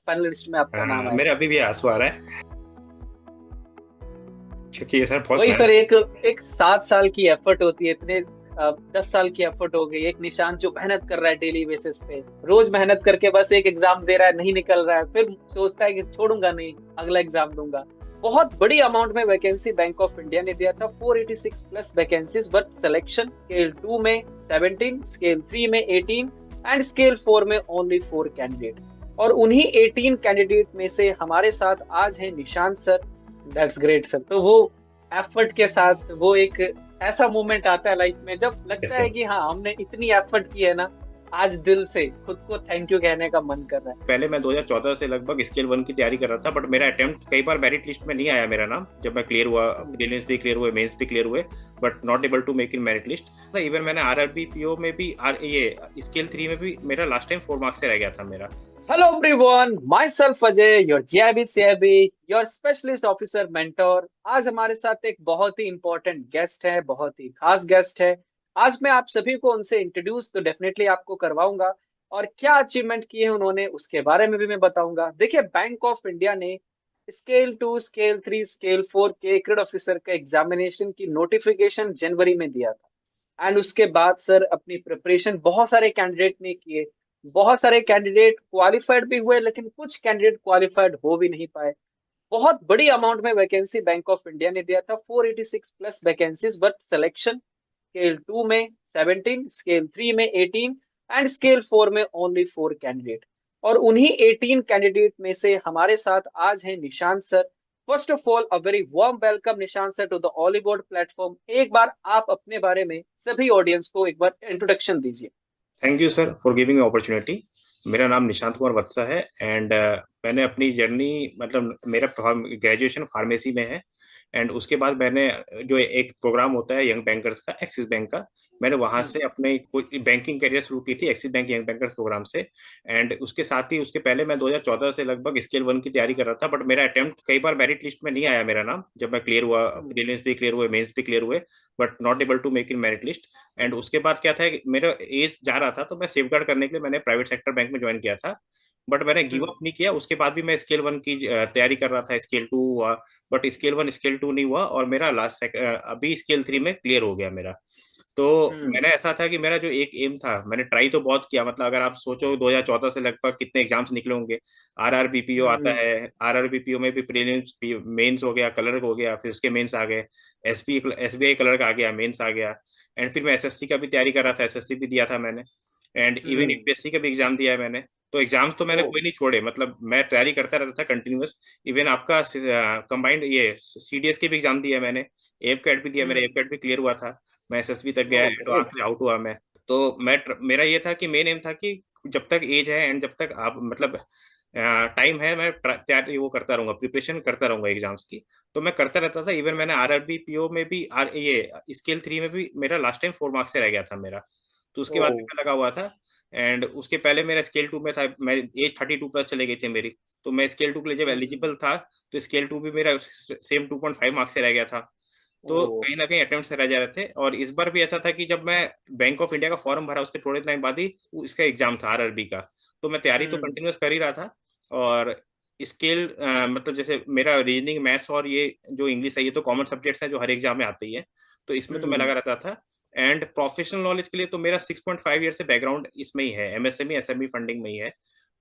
Finalist में आपका नाम आया? मेरा अभी भी आंसू आ रहा है, क्योंकि ये सर बहुत वही सर, मेहनत। एक एक 7 साल की एफर्ट होती है, इतने 10 साल की एफर्ट हो गई। एक निशांत जो मेहनत कर रहा है डेली बेसिस पे, रोज मेहनत करके बस एक एग्जाम दे रहा है, नहीं निकल रहा है, फिर सोचता है कि छोड़ूंगा नहीं, अगला एग्जाम दूंगा। बहुत बड़ी अमाउंट में वैकेंसी बैंक ऑफ इंडिया ने दिया था, 486 plus vacancies, but selection scale 2 में 17, स्केल 3 में 18 एंड स्केल 4 में ओनली 4 कैंडिडेट। और उन्हीं 18 कैंडिडेट में से हमारे साथ आज है Nishant sir. That's great sir. तो वो एफर्ट के साथ वो एक ऐसा मोमेंट आता है लाइफ में जब लगता ऐसे है कि हाँ, हमने इतनी एफर्ट की है ना, आज दिल से खुद को थैंक यू कहने का मन कर रहा है। पहले मैं 2014 से लगभग स्केल 1 की तैयारी कर रहा था, बट मेरा अटेम्प्ट कई बार मेरिट लिस्ट में नहीं आया मेरा नाम। जब मैं क्लियर हुआ, प्रीलिम्स भी क्लियर हुए, मेंस भी क्लियर हुए, but not able to make in merit list. Even मैंने आरआरबी पीओ में भी ये स्केल 3 में भी मेरा लास्ट टाइम 4 मार्क्स से रह गया था मेरा। Hello everyone, my self Ajay, your GIB CIB, your specialist officer mentor. आज हमारे साथ एक बहुत ही इंपॉर्टेंट गेस्ट है, बहुत ही खास गेस्ट है। आज मैं आप सभी को उनसे इंट्रोड्यूस तो डेफिनेटली आपको करवाऊंगा, और क्या अचीवमेंट किए हैं उन्होंने उसके बारे में भी मैं बताऊंगा। देखिए, बैंक ऑफ इंडिया ने स्केल 2, स्केल 3, स्केल 4 के क्रेड ऑफिसर का एग्जामिनेशन की नोटिफिकेशन जनवरी में दिया था। एंड उसके बाद सर अपनी प्रिपरेशन बहुत सारे कैंडिडेट ने किए। बहुत सारे कैंडिडेट क्वालिफाइड भी हुए, लेकिन कुछ कैंडिडेट क्वालिफाइड हो भी नहीं पाए। बहुत बड़ी अमाउंट में वैकेंसी बैंक ऑफ इंडिया ने दिया था, 486 plus vacancies, but selection scale 2 में 17, स्केल 3 में 18 एंड स्केल 4 में ओनली 4 कैंडिडेट। और उन्हीं 18 कैंडिडेट में से हमारे साथ आज है Nishant sir. First of all, a very warm welcome Nishant sir to the Oliveboard platform. एक बार आप अपने बारे में सभी ऑडियंस को एक बार इंट्रोडक्शन दीजिए। Thank you sir for giving opportunity. मेरा नाम निशांत कुमार वत्सा है, एंड मैंने अपनी जर्नी, मतलब मेरा ग्रेजुएशन फार्मेसी में है। एंड उसके बाद मैंने जो एक प्रोग्राम होता है यंग बैंकर्स का, एक्सिस बैंक का, मैंने वहां हम्म। से अपने कुछ बैंकिंग करियर शुरू की थी, Axis bank young bankers programme से। एंड उसके साथ ही उसके पहले मैं 2014 से लगभग स्केल 1 की तैयारी कर रहा था, बट मेरा अटेम्प्ट कई बार मेरिट लिस्ट में नहीं आया मेरा नाम। जब मैं क्लियर हुआ, हम्म। प्रीलिम्स भी क्लियर हुए, मेंस भी क्लियर हुए, but not able to make in merit list. And उसके बाद क्या था कि मेरा एज जा रहा था, तो मैं सेफ गार्ड करने के लिए मैंने प्राइवेट सेक्टर बैंक में ज्वाइन किया था। बट मैंने गिव हम्म। अप नहीं किया। उसके बाद भी मैं स्केल 1 की तैयारी कर रहा था, स्केल 2 हुआ, बट स्केल 1 स्केल 2 नहीं हुआ, और मेरा अभी स्केल 3 में क्लियर हो गया मेरा। तो हम्म। मैंने ऐसा था कि मेरा जो एक एम था, मैंने ट्राई तो बहुत किया, मतलब अगर आप सोचो 2014 से लगभग कितने एग्जाम्स निकले होंगे। आरआरबीपीओ आता हम्म। है, आरआरबीपीओ में भी प्रीलिम्स, मेंस हो गया, कलर हो गया, फिर उसके मेंस आ गए, एसबीआई कलर का आ गया, मेंस आ गया। एंड फिर मैं एसएससी का भी तैयारी कर रहा था, एसएससी भी दिया था मैंने। And even hmm. यूपीएससी का भी एग्जाम दिया है मैंने। तो एग्जाम्स तो मैंने ओ। कोई नहीं छोड़े, मतलब मैं तैयारी करता रहता था कंटिन्यूअस। इवन आपका कंबाइंड ये सीडीएस के भी एग्जाम दिया मैंने, एफ कैट भी दिया, मेरा एफ हम्म। कैट भी क्लियर हुआ था। मैं एसएसबी तक ओ गया, एडवांस ग्रेट। में आउट हुआ मैं। तो मेरा ये था कि मेन एम था कि जब तक एज है एंड जब तक आप मतलब टाइम है, मैं तैयारी वो करता रहूंगा, प्रिपरेशन करता रहूंगा एग्जाम्स की। तो मैं करता रहता था। इवन मैंने आरआरबी पीओ में भी ये स्केल 3 में भी मेरा लास्ट टाइम 4 मार्क्स से रह गया था मेरा। तो उसके ओ। बाद भी मैं लगा हुआ था। एंड उसके पहले मेरा स्केल 2 में था, मैं एज 32 प्लस चले गई थी मेरी। तो मैं स्केल 2 के लिए जब हम्म। एलिजिबल था, तो स्केल 2 भी मेरा सेम 2.5 मार्क्स से रह गया था। तो ओ। कहीं ना कहीं अटेम्प्ट से रह जा रहे थे। और इस बार भी ऐसा था कि जब मैं बैंक ऑफ इंडिया का फॉर्म भरा, उसके थोड़े टाइम बाद ही इसका एग्जाम था आरआरबी का। तो मैं तैयारी तो हम्म। कंटिन्यूअस कर ही रहा था। और स्केल मतलब जैसे मेरा रीजनिंग, मैथ्स और ये जो इंग्लिश है, ये तो कॉमन सब्जेक्ट्स हैं जो हर एग्जाम में आते ही है। तो इसमें तो मैं हम्म। लगा रहता था। एंड प्रोफेशनल नॉलेज के लिए तो मेरा 6.5 ईयर से बैकग्राउंड इसमें ही है, एमएसएमई एसएमई फंडिंग में ही है।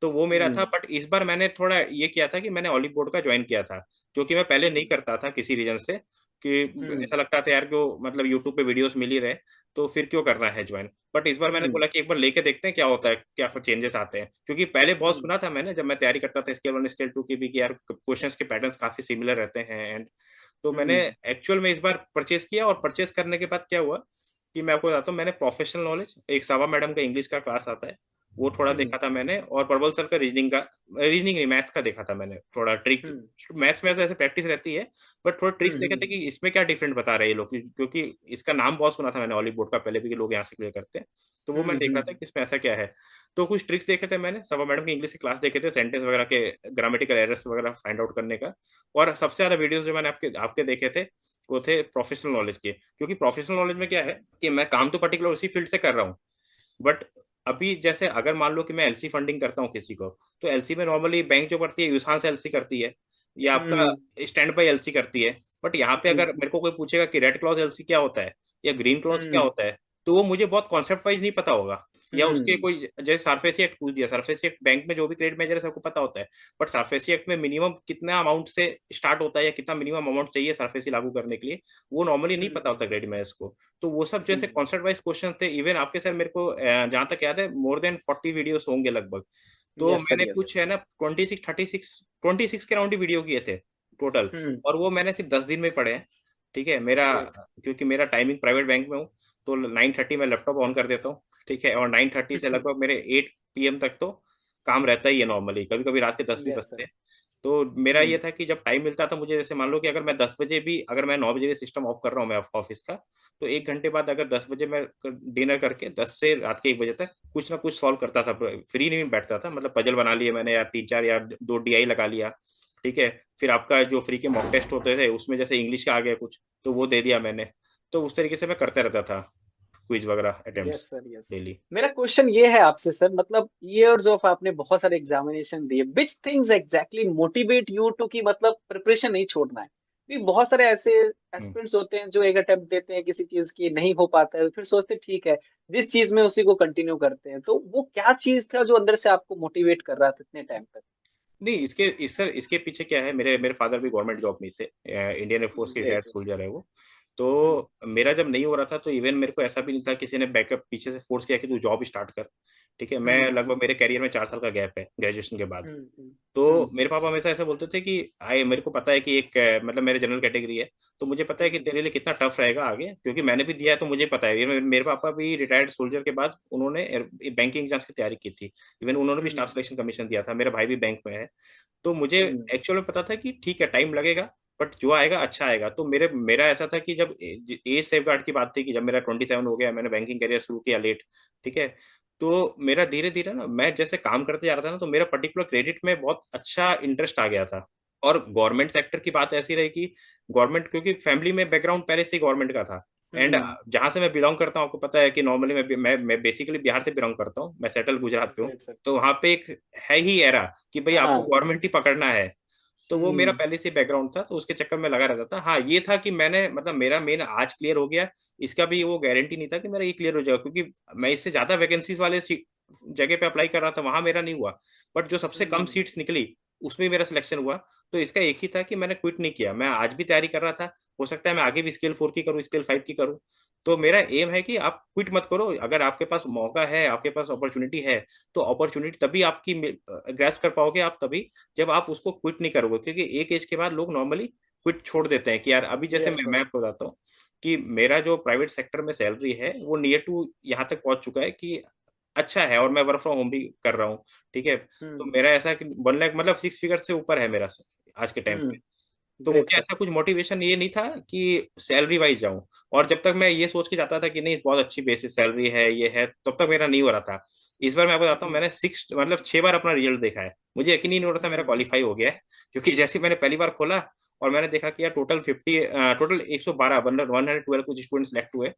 तो वो मेरा था। हम्म। बट इस बार मैंने थोड़ा ये किया था कि मैंने ऑलिव बोर्ड का ज्वाइन किया था, जो कि मैं पहले नहीं हम्म। करता था किसी रीजन से। कि हम्म। ऐसा लगता था यार, क्यों मतलब यूट्यूब पे वीडियोस मिल ही रहे, तो फिर क्यों करना है ज्वाइन। बट इस बार मैंने हम्म। बोला कि एक बार लेके देखते हैं क्या होता है, क्या चेंजेस आते हैं। क्योंकि पहले बहुत हम्म। सुना था मैंने, जब मैं तैयारी करता था स्केल 1 स्केल 2 की भी, कि यार क्वेश्चंस के पैटर्न्स काफी सिमिलर रहते हैं। एंड तो मैंने हम्म। एक्चुअल में इस बार परचेज किया, और परचेज करने के बाद क्या हुआ कि मैं आपको बताता हूँ। मैंने प्रोफेशनल नॉलेज, एक सावा मैडम का इंग्लिश का क्लास आता है, वो थोड़ा हम्म। देखा था मैंने। और प्रबल सर का रीजनिंग का, रीजनिंग नहीं, मैथ्स का देखा था मैंने थोड़ा ट्रिक। हम्म। मैथ्स में तो ऐसे प्रैक्टिस रहती है, बट थोड़ा ट्रिक्स देखे थे हम्म। कि इसमें क्या डिफरेंट बता रहे हैं ये लोग, क्योंकि इसका नाम बहुत सुना था मैंने ऑलिव बोर्ड का पहले भी, कि लोग यहाँ से क्लियर करते हैं। तो वो मैं हम्म। देख रहा था हम्म। कि इसमें ऐसा क्या है। तो कुछ ट्रिक्स देखे थे मैंने, सवा मैडम की इंग्लिश की क्लास देखे थे, सेंटेंस वगैरह के ग्रामेटिकल एरर्स वगैरह फाइंड आउट करने का। और सबसे ज्यादा वीडियोस जो मैंने आपके आपके देखे थे, वो थे प्रोफेशनल नॉलेज के। क्योंकि प्रोफेशनल नॉलेज में क्या है कि मैं काम तो पर्टिकुलर उसी फील्ड से कर रहा हूँ, बट अभी जैसे अगर मान लो कि मैं एलसी फंडिंग करता हूँ किसी को, तो एलसी में नॉर्मली बैंक जो करती है यूसान से एलसी करती है, या आपका हम्म। स्टैंड बाई एलसी करती है। बट यहाँ पे हम्म। अगर मेरे को कोई पूछेगा कि रेड क्लॉज एलसी क्या होता है या ग्रीन क्लॉज क्या हम्म। होता है, तो वो मुझे बहुत कॉन्सेप्ट वाइज नहीं पता होगा। या उसके हम्म। कोई जैसे सरफेसी एक्ट पूछ दिया, सरफेसी एक्ट बैंक में जो भी क्रेडिट मेजर है सबको पता होता है, बट सरफेसी एक्ट में मिनिमम कितना अमाउंट से स्टार्ट होता है या कितना मिनिमम अमाउंट चाहिए सरफेसी लागू करने के लिए, वो नॉर्मली नहीं पता हम्म। होता क्रेडिट मेजर्स को। तो वो सब जैसे हम्म। कॉन्सेप्ट वाइज क्वेश्चन थे। इवन आपके सर मेरे को जहां तक याद है मोर देन 40 वीडियोस होंगे लगभग। तो यस सर, मैंने यस सर। कुछ है ना 26 के राउंड ही वीडियो किए थे टोटल, हम्म। और वो मैंने सिर्फ 10 दिन में पढ़े हैं। ठीक है मेरा, ग्रेट। क्योंकि मेरा टाइमिंग प्राइवेट बैंक में हूँ, तो 9:30 में लैपटॉप ऑन कर देता हूँ। ठीक है, और 9:30 से लगभग मेरे 8 PM तक तो काम रहता ही है नॉर्मली, कभी कभी रात के 10 भी यस बजते सर। हैं। तो मेरा ये हम्म। था कि जब टाइम मिलता था मुझे, जैसे मान लो कि अगर मैं 10 बजे भी, अगर मैं 9 बजे भी सिस्टम ऑफ कर रहा हूँ मैं ऑफिस का, तो 1 घंटे बाद अगर 10 बजे मैं डिनर करके 10 से रात के 1 बजे तक कुछ ना कुछ सॉल्व करता था। फ्री नहीं बैठता था, मतलब पजल बना लिए मैंने, या 3 4 या 2 DI लगा लिया। ठीक है, फिर आपका जो फ्री के मॉक टेस्ट होते थे उसमें जैसे इंग्लिश का आ गया कुछ, तो वो दे दिया मैंने। तो उस तरीके से मैं करते रहता था क्विज वगैरह yes attempts sir, yes. Daily. मेरा क्वेश्चन ये है आपसे सर, मतलब ईयर्स ऑफ आपने बहुत सारे एग्जामिनेशन दिए, which things exactly motivate you to कि मतलब प्रिपरेशन नहीं छोड़ना है? भी बहुत सारे ऐसे हम्म। एस्पिरेंट्स होते हैं जो एक अटेम्प्ट देते हैं किसी चीज की, नहीं हो पाता है, फिर सोचते हैं, ठीक है, जिस चीज में उसी को कंटिन्यू करते हैं। तो वो क्या चीज था जो अंदर से आपको मोटिवेट कर रहा था इतने टाइम तक? नहीं, इसके पीछे क्या है, मेरे मेरे फादर भी गवर्नमेंट जॉब में थे, इंडियन एयरफोर्स के रिटायर्ड ग्रेट। सोल्जर है वो। हम्म। तो मेरा जब नहीं हो रहा था, तो इवन मेरे को ऐसा भी नहीं था किसी ने बैकअप पीछे से फोर्स किया कि तू जॉब स्टार्ट कर। ठीक है, मैं हम्म। लगभग मेरे करियर में 4 साल का गैप है ग्रेजुएशन के बाद। हम्म। हम्म। तो हम्म। मेरे पापा हमेशा ऐसा बोलते थे कि आई, मेरे को पता है कि एक मतलब मेरे जनरल कैटेगरी है, तो मुझे पता है कि हम्म। तेरे लिए कितना टफ रहेगा आगे, क्योंकि मैंने भी दिया है तो मुझे पता है। ये मेरे पापा भी रिटायर्ड सोल्जर के बाद उन्होंने बैंकिंग एग्जाम्स की तैयारी की थी। इवन उन्होंने भी स्टाफ हम्म। सिलेक्शन कमीशन दिया था, मेरा भाई भी बैंक में है। तो मुझे हम्म। एक्चुअल में पता था कि ठीक है टाइम लगेगा, बट जो आएगा अच्छा आएगा। तो मेरा ऐसा था कि जब एज सेफ गार्ड की बात थी, कि जब मेरा 27 हो गया, मैंने बैंकिंग करियर शुरू किया लेट। ठीक है, तो मेरा धीरे धीरे ना, मैं जैसे काम करते जा रहा था ना, तो मेरा पर्टिकुलर क्रेडिट में बहुत अच्छा इंटरेस्ट आ गया था। और गवर्नमेंट सेक्टर की बात ऐसी रही कि गवर्नमेंट, क्योंकि फैमिली में बैकग्राउंड पहले से ही गवर्नमेंट का था। एंड हम्म। जहां से मैं बिलोंग करता हूँ आपको पता है कि नॉर्मली मैं बेसिकली बिहार से बिलोंग करता हूँ, मैं सेटल गुजरात पे हूँ। Great sir. तो वहां पे एक है ही एरा कि भाई आपको हाँ। गवर्नमेंट ही पकड़ना है। तो वो मेरा हम्म। पहले से बैकग्राउंड था, तो उसके चक्कर में लगा रहता था। हाँ ये था कि मैंने मतलब मेरा मेन आज क्लियर हो गया, इसका भी वो गारंटी नहीं था कि मेरा ये क्लियर हो जाएगा, क्योंकि मैं इससे ज्यादा वैकेंसीज वाले जगह पे अप्लाई कर रहा था, वहां मेरा नहीं हुआ। बट जो सबसे कम हम्म। सीट्स निकली उसमें मेरा सिलेक्शन हुआ। तो इसका एक ही था कि मैंने क्विट नहीं किया, मैं आज भी तैयारी कर रहा था। हो सकता है मैं आगे भी स्केल 4 की करूँ, स्केल 5 की करूँ। तो मेरा एम है कि आप क्विट मत करो, अगर आपके पास मौका है, आपके पास अपॉर्चुनिटी है, तो अपॉर्चुनिटी तभी आपकी ग्रैस्प कर पाओगे आप तभी, जब आप उसको क्विट नहीं करोगे। क्योंकि एक एज के बाद लोग नॉर्मली क्विट छोड़ देते हैं कि यार, अभी जैसे यस मैं सर। आपको बताता हूँ कि मेरा जो प्राइवेट सेक्टर में सैलरी है वो नियर टू यहाँ तक पहुंच चुका है कि अच्छा है, और मैं वर्क फ्रॉम होम भी कर रहा हूँ। ठीक है, तो हम्म। मेरा ऐसा है कि 1 लाख मतलब 6 फिगर से ऊपर है मेरा आज के टाइम पे। हम्म। तो ग्रेट मुझे सर। ऐसा कुछ मोटिवेशन ये नहीं था कि सैलरी वाइज जाऊं। और जब तक मैं ये सोच के जाता था कि नहीं बहुत अच्छी बेसिस सैलरी है ये है, तब तक मेरा नहीं हो रहा था। इस बार मैं आपको बताता हूँ, हम्म। मैंने 6 बार अपना रिजल्ट देखा है, मुझे यकीन ही नहीं हो रहा था मेरा हम्म। क्वालिफाई हो गया है। क्योंकि जैसे ही मैंने पहली बार खोला और मैंने देखा कि यार टोटल 112 मतलब 112 कुछ स्टूडेंट सिलेक्ट हुए।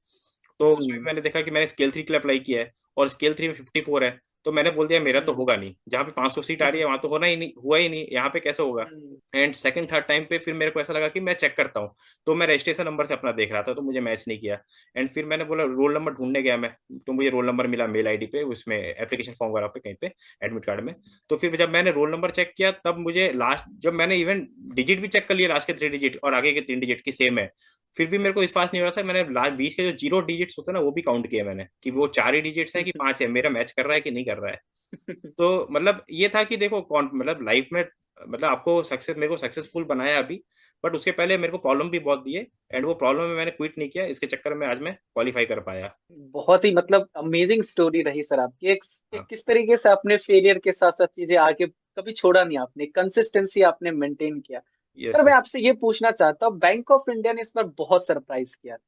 तो उसमें हम्म। मैंने देखा कि मैंने स्केल 3 के लिए अप्लाई किया है, और स्केल 3 में 54 है। तो मैंने बोल दिया मेरा तो हम्म। होगा नहीं, जहाँ पे 500 सीट आ रही है वहां तो होना ही नहीं, हुआ ही नहीं, यहाँ पे कैसे होगा। हम्म। एंड सेकंड थर्ड टाइम पे फिर मेरे को ऐसा लगा कि मैं चेक करता हूँ। तो मैं रजिस्ट्रेशन नंबर से अपना देख रहा था, तो मुझे मैच नहीं किया। एंड फिर मैंने बोला रोल नंबर ढूंढने गया मैं, तो मुझे रोल नंबर मिला मेल आईडी पे, उसमें एप्लीकेशन फॉर्म वगैरह पे कहीं पे एडमिट कार्ड में। तो फिर जब मैंने रोल नंबर चेक किया, तब मुझे लास्ट, जब मैंने इवन डिजिट भी चेक कर लिया, लास्ट के 3 डिजिट और आगे के 3 डिजिट की सेम है, फिर भी मेरे को विश्वास नहीं हो रहा था। मैंने लास्ट बीच के जो 0 डिजिट्स होते हैं ना, वो भी काउंट किए मैंने कि वो 4 ही डिजिट्स हैं कि 5 है, मेरा मैच कर रहा है कि नहीं कर रहा है। तो मतलब ये था कि देखो कौन मतलब लाइफ में, मतलब आपको सक्सेस, मेरे को सक्सेसफुल बनाया अभी, बट उसके पहले मेरे को प्रॉब्लम भी बहुत दिए। एंड वो प्रॉब्लम में मैंने क्विट नहीं किया, इसके चक्कर में आज मैं क्वालिफाई कर पाया। बहुत ही मतलब अमेजिंग स्टोरी रही सर आपकी। एक हाँ। किस तरीके से आपने फेलियर के साथ साथ चीजें आगे कभी छोड़ा नहीं, आपने कंसिस्टेंसी आपने मेंटेन किया। सर यस मैं यस। आपसे ये पूछना चाहता हूँ, बैंक ऑफ इंडिया ने इस बार बहुत सरप्राइज किया। हाँ।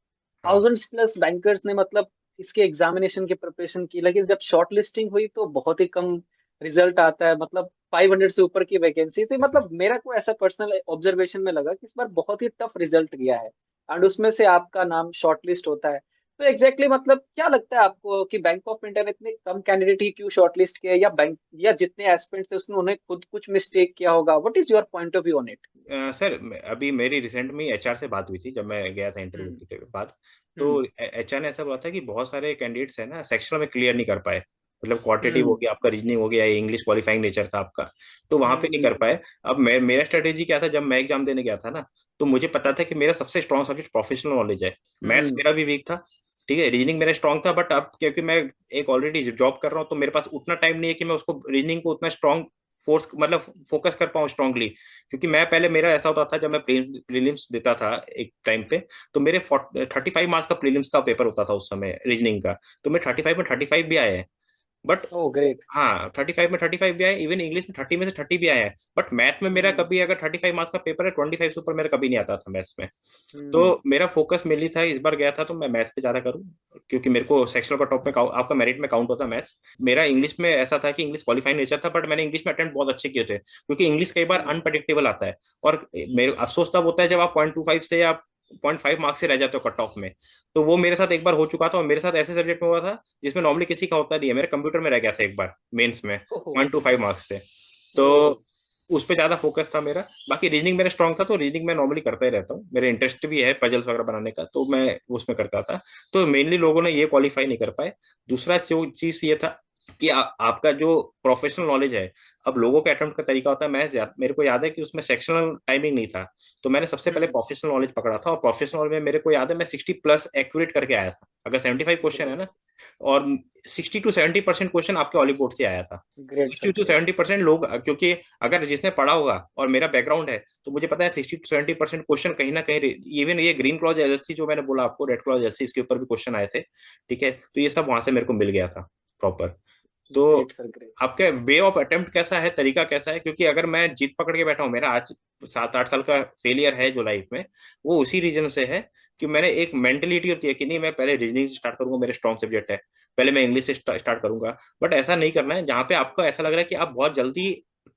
थाउजेंड्स प्लस बैंकर्स ने मतलब इसके एग्जामिनेशन की प्रिपरेशन की, लेकिन जब शॉर्ट लिस्टिंग हुई तो बहुत ही कम रिजल्ट आता है। मतलब 500 से ऊपर की वैकेंसी थी। यस मतलब मेरा को ऐसा पर्सनल ऑब्जर्वेशन में लगा कि इस बार बहुत ही टफ रिजल्ट गया है, एंड उसमें से आपका नाम शॉर्ट लिस्ट होता है। तो एग्जैक्टली मतलब क्या लगता है आपको कि बैंक ऑफ इंडिया ने इतने कम कैंडिडेट ही क्यों शॉर्टलिस्ट किया, या बैंक या जितने एस्पिरेंट्स थे उसने उन्हें खुद कुछ मिस्टेक किया होगा? What is your point of view on it? Sir अभी मेरी रिसेंट में एचआर से बात हुई थी जब मैं गया था इंटरव्यू हम्म। के बाद। तो हम्म। एचआर ने ऐसा बोला था कि बहुत सारे कैंडिडेट्स हैं ना सेक्शनल में क्लियर नहीं कर पाए, मतलब क्वांटिटेटिव हो हम्म। गया आपका, रीजनिंग हो गया, इंग्लिश क्वालिफाइंग नेचर था आपका, तो वहां पे नहीं कर हम्म। पाए। अब मेरा स्ट्रेटेजी क्या था जब मैं एग्जाम देने गया था ना, तो मुझे पता था कि मेरा सबसे स्ट्रॉन्ग सब्जेक्ट प्रोफेशनल नॉलेज है। मैथ्स हम्म। मेरा भी वीक था, ठीक है, रीजनिंग मेरा स्ट्रांग था, बट अब क्योंकि मैं एक ऑलरेडी जॉब कर रहा हूँ तो मेरे पास उतना टाइम नहीं है कि मैं उसको रीजनिंग को उतना स्ट्रांग फोर्स मतलब फोकस कर पाऊँ स्ट्रांगली। क्योंकि मैं पहले मेरा ऐसा होता था जब मैं प्रीलिम्स देता था एक टाइम पे, तो मेरे 35 मार्क्स का प्रीलिम्स का पेपर होता था उस समय रीजनिंग का, तो मैं 35 में 35 भी आए हैं। But oh great. हाँ 35 में 35 भी आए, इवन इंग्लिश में 30 में से 30 भी आए हैं। बट मैथ में मेरा हम्म। कभी, अगर 35 मार्क्स का पेपर है, 25 से ऊपर मेरा कभी नहीं आता था मैथ्स में। तो हम्म। मेरा फोकस मेनली था, इस बार गया था तो मैं मैथ्स पे ज्यादा करूँ, क्योंकि मेरे को सेक्शनल का टॉप में आपका मेरिट में काउंट होता है मैथ्स। मेरा इंग्लिश में ऐसा था कि इंग्लिश क्वालिफाइंग नेचर था, बट मैंने इंग्लिश में अटेम्प्ट बहुत अच्छे किए थे, क्योंकि इंग्लिश कई बार हम्म। अनप्रडिक्टेबल आता है। और मेरे अफसोस तब होता है जब आप 0.25 से या 0.5 मार्क्स से रह जाते हो कट ऑफ में। तो वो मेरे साथ एक बार हो चुका था, और मेरे साथ ऐसे सब्जेक्ट में हुआ था जिसमें नॉर्मली किसी का होता नहीं है, मेरे कंप्यूटर में रह गया था एक बार मेंस में ओह। 0.25 मार्क्स से। तो ओह। उस पे ज्यादा फोकस था मेरा। बाकी रीजनिंग मेरा स्ट्रांग था, तो रीजनिंग मैं नॉर्मली करता ही रहता हूँ, मेरे इंटरेस्ट भी है पजल्स वगैरह बनाने का, तो मैं उसमें करता था। तो मेनली लोगों ने ये क्वालिफाई नहीं कर पाए। दूसरा जो चीज ये था कि आपका जो प्रोफेशनल नॉलेज है, अब लोगों के अटेम्प्ट का तरीका होता है, मेरे को याद है कि उसमें सेक्शनल टाइमिंग नहीं था, तो मैंने सबसे पहले हम्म। प्रोफेशनल नॉलेज पकड़ा था, और प्रोफेशनल में मेरे को याद है मैं 60+ एक्यूरेट करके आया था। अगर 75 क्वेश्चन है ग्रेट। ना, और 60 to 70% क्वेश्चन आपके ऑली बोर्ड से आया था। Great sir, 60 to 70% great. लोग, क्योंकि अगर जिसने पढ़ा होगा और मेरा बैकग्राउंड है, तो मुझे पता है 60 to 70% क्वेश्चन कहीं ना कहीं, इवन ये ग्रीन क्लॉज एलएलसी जो मैंने बोला आपको, रेड क्लॉज एलएलसी, इसके ऊपर भी क्वेश्चन आए थे, ठीक है, तो ये सब वहां से मेरे को मिल गया था प्रॉपर। तो ग्रेट सर, ग्रेट। आपके वे ऑफ अटेम्प्ट कैसा है, तरीका कैसा है, क्योंकि अगर मैं जीत पकड़ के बैठा हूँ, मेरा आज 7-8 साल का फेलियर है जो लाइफ में, वो उसी रीजन से है कि मैंने एक मेंटेलिटी होती है कि नहीं, मैं पहले रीजनिंग से स्टार्ट करूंगा, मेरे स्ट्रॉन्ग सब्जेक्ट है, पहले मैं इंग्लिश से स्टार्ट करूंगा। बट ऐसा नहीं करना है जहाँ पे आपको ऐसा लग रहा है कि आप बहुत जल्दी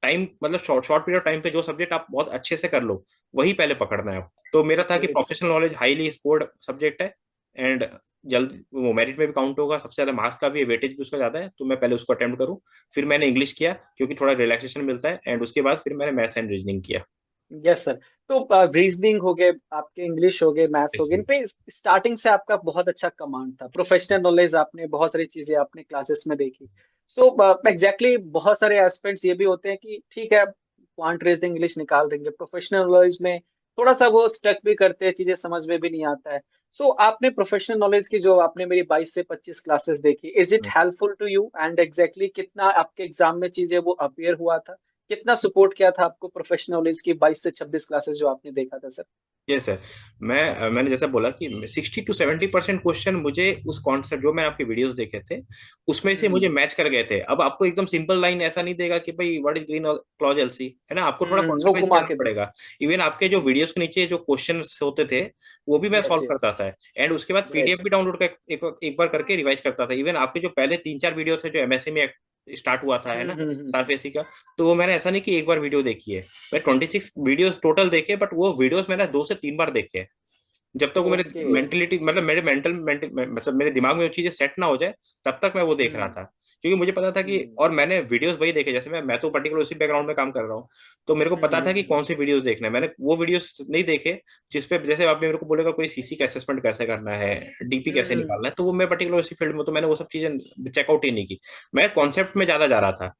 टाइम, मतलब short short period of time पे जो सब्जेक्ट आप बहुत अच्छे से कर लो, वही पहले पकड़ना है आपको। तो मेरा था कि great sir. Professional knowledge highly scored subject है, एंड जल्द वो मेरिट में भी काउंट होगा, सबसे ज्यादा मार्क्स का भी वेटेज भी उसका ज्यादा है, तो मैं पहले उसको अटेम्प्ट करूँ। फिर मैंने इंग्लिश किया क्योंकि थोड़ा रिलैक्सेशन मिलता है, एंड उसके बाद फिर मैंने मैथ्स एंड रीजनिंग किया। Yes sir. तो रीजनिंग हो गए आपके, इंग्लिश हो गए, मैथ्स हो गए, इन पे स्टार्टिंग से आपका बहुत अच्छा कमांड था, प्रोफेशनल नॉलेज आपने बहुत सारी चीजें आपने क्लासेस में देखी। सो एग्जैक्टली बहुत सारे एस्पेक्ट्स ये भी होते हैं कि ठीक है, क्वांट रीजनिंग इंग्लिश निकाल देंगे, प्रोफेशनल नॉलेज में थोड़ा सा वो स्टक भी करते हैं, चीजें समझ में भी नहीं आता है। सो आपने प्रोफेशनल नॉलेज की जो आपने मेरी 22 से 25 क्लासेस देखी, is it helpful to you? And exactly कितना आपके एग्जाम में चीजें वो अपियर हुआ था, कितना सपोर्ट किया था आपको प्रोफेशनल नॉलेज की 22 से 26 क्लासेस जो आपने देखा था सर? Yes sir. मैंने जैसा बोला कि 60 to 70% क्वेश्चन मुझे उस कॉन्सेप्ट, जो मैंने आपके वीडियोस देखे थे, उसमें से मुझे हम्म। मैच कर गए थे। अब आपको एकदम सिंपल लाइन ऐसा नहीं देगा कि भाई what is green clause LC, है ना, आपको थोड़ा वो कॉन्सेप्ट वाइज घुमा पढ़ना के दे। पड़ेगा। इवन आपके जो वीडियोस के नीचे जो क्वेश्चन होते थे, वो भी मैं यस सॉल्व यस। करता था, एंड उसके बाद ग्रेट। पीडीएफ भी डाउनलोड कर एक बार करके रिवाइज करता था। इवन आपके जो पहले 3-4 वीडियो थे जो एमएसए में स्टार्ट हुआ था, है ना, सारफेसी का, तो वो मैंने ऐसा नहीं कि एक बार वीडियो देखी है, मैं 26 वीडियोस टोटल देखे, बट वो वीडियोस मैंने 2 से 3 बार देखे हैं। जब तक वो मेरे ओके। मेंटलिटी, मतलब मेरे मतलब मेरे दिमाग में वो चीजें सेट ना हो जाए, तब तक मैं वो देख रहा हम्म। था। क्योंकि मुझे पता था कि, हम्म। और मैंने वीडियोस वही देखे, जैसे मैं तो पर्टिकुलर उसी बैकग्राउंड में काम कर रहा हूँ, तो मेरे को पता था कि हम्म। कौन सी वीडियोस देखना है। मैंने वो वीडियोस नहीं देखे जिसपे, जैसे आप मेरे को बोलेगा कोई सीसी का असेसमेंट कैसे करना है, डीपी कैसे हम्म। निकालना है, तो वो मैं पर्टिकुलर उसी फील्ड में, तो मैंने वो सब चीजें चेकआउट ही नहीं की। मैं कॉन्सेप्ट में ज्यादा जा रहा था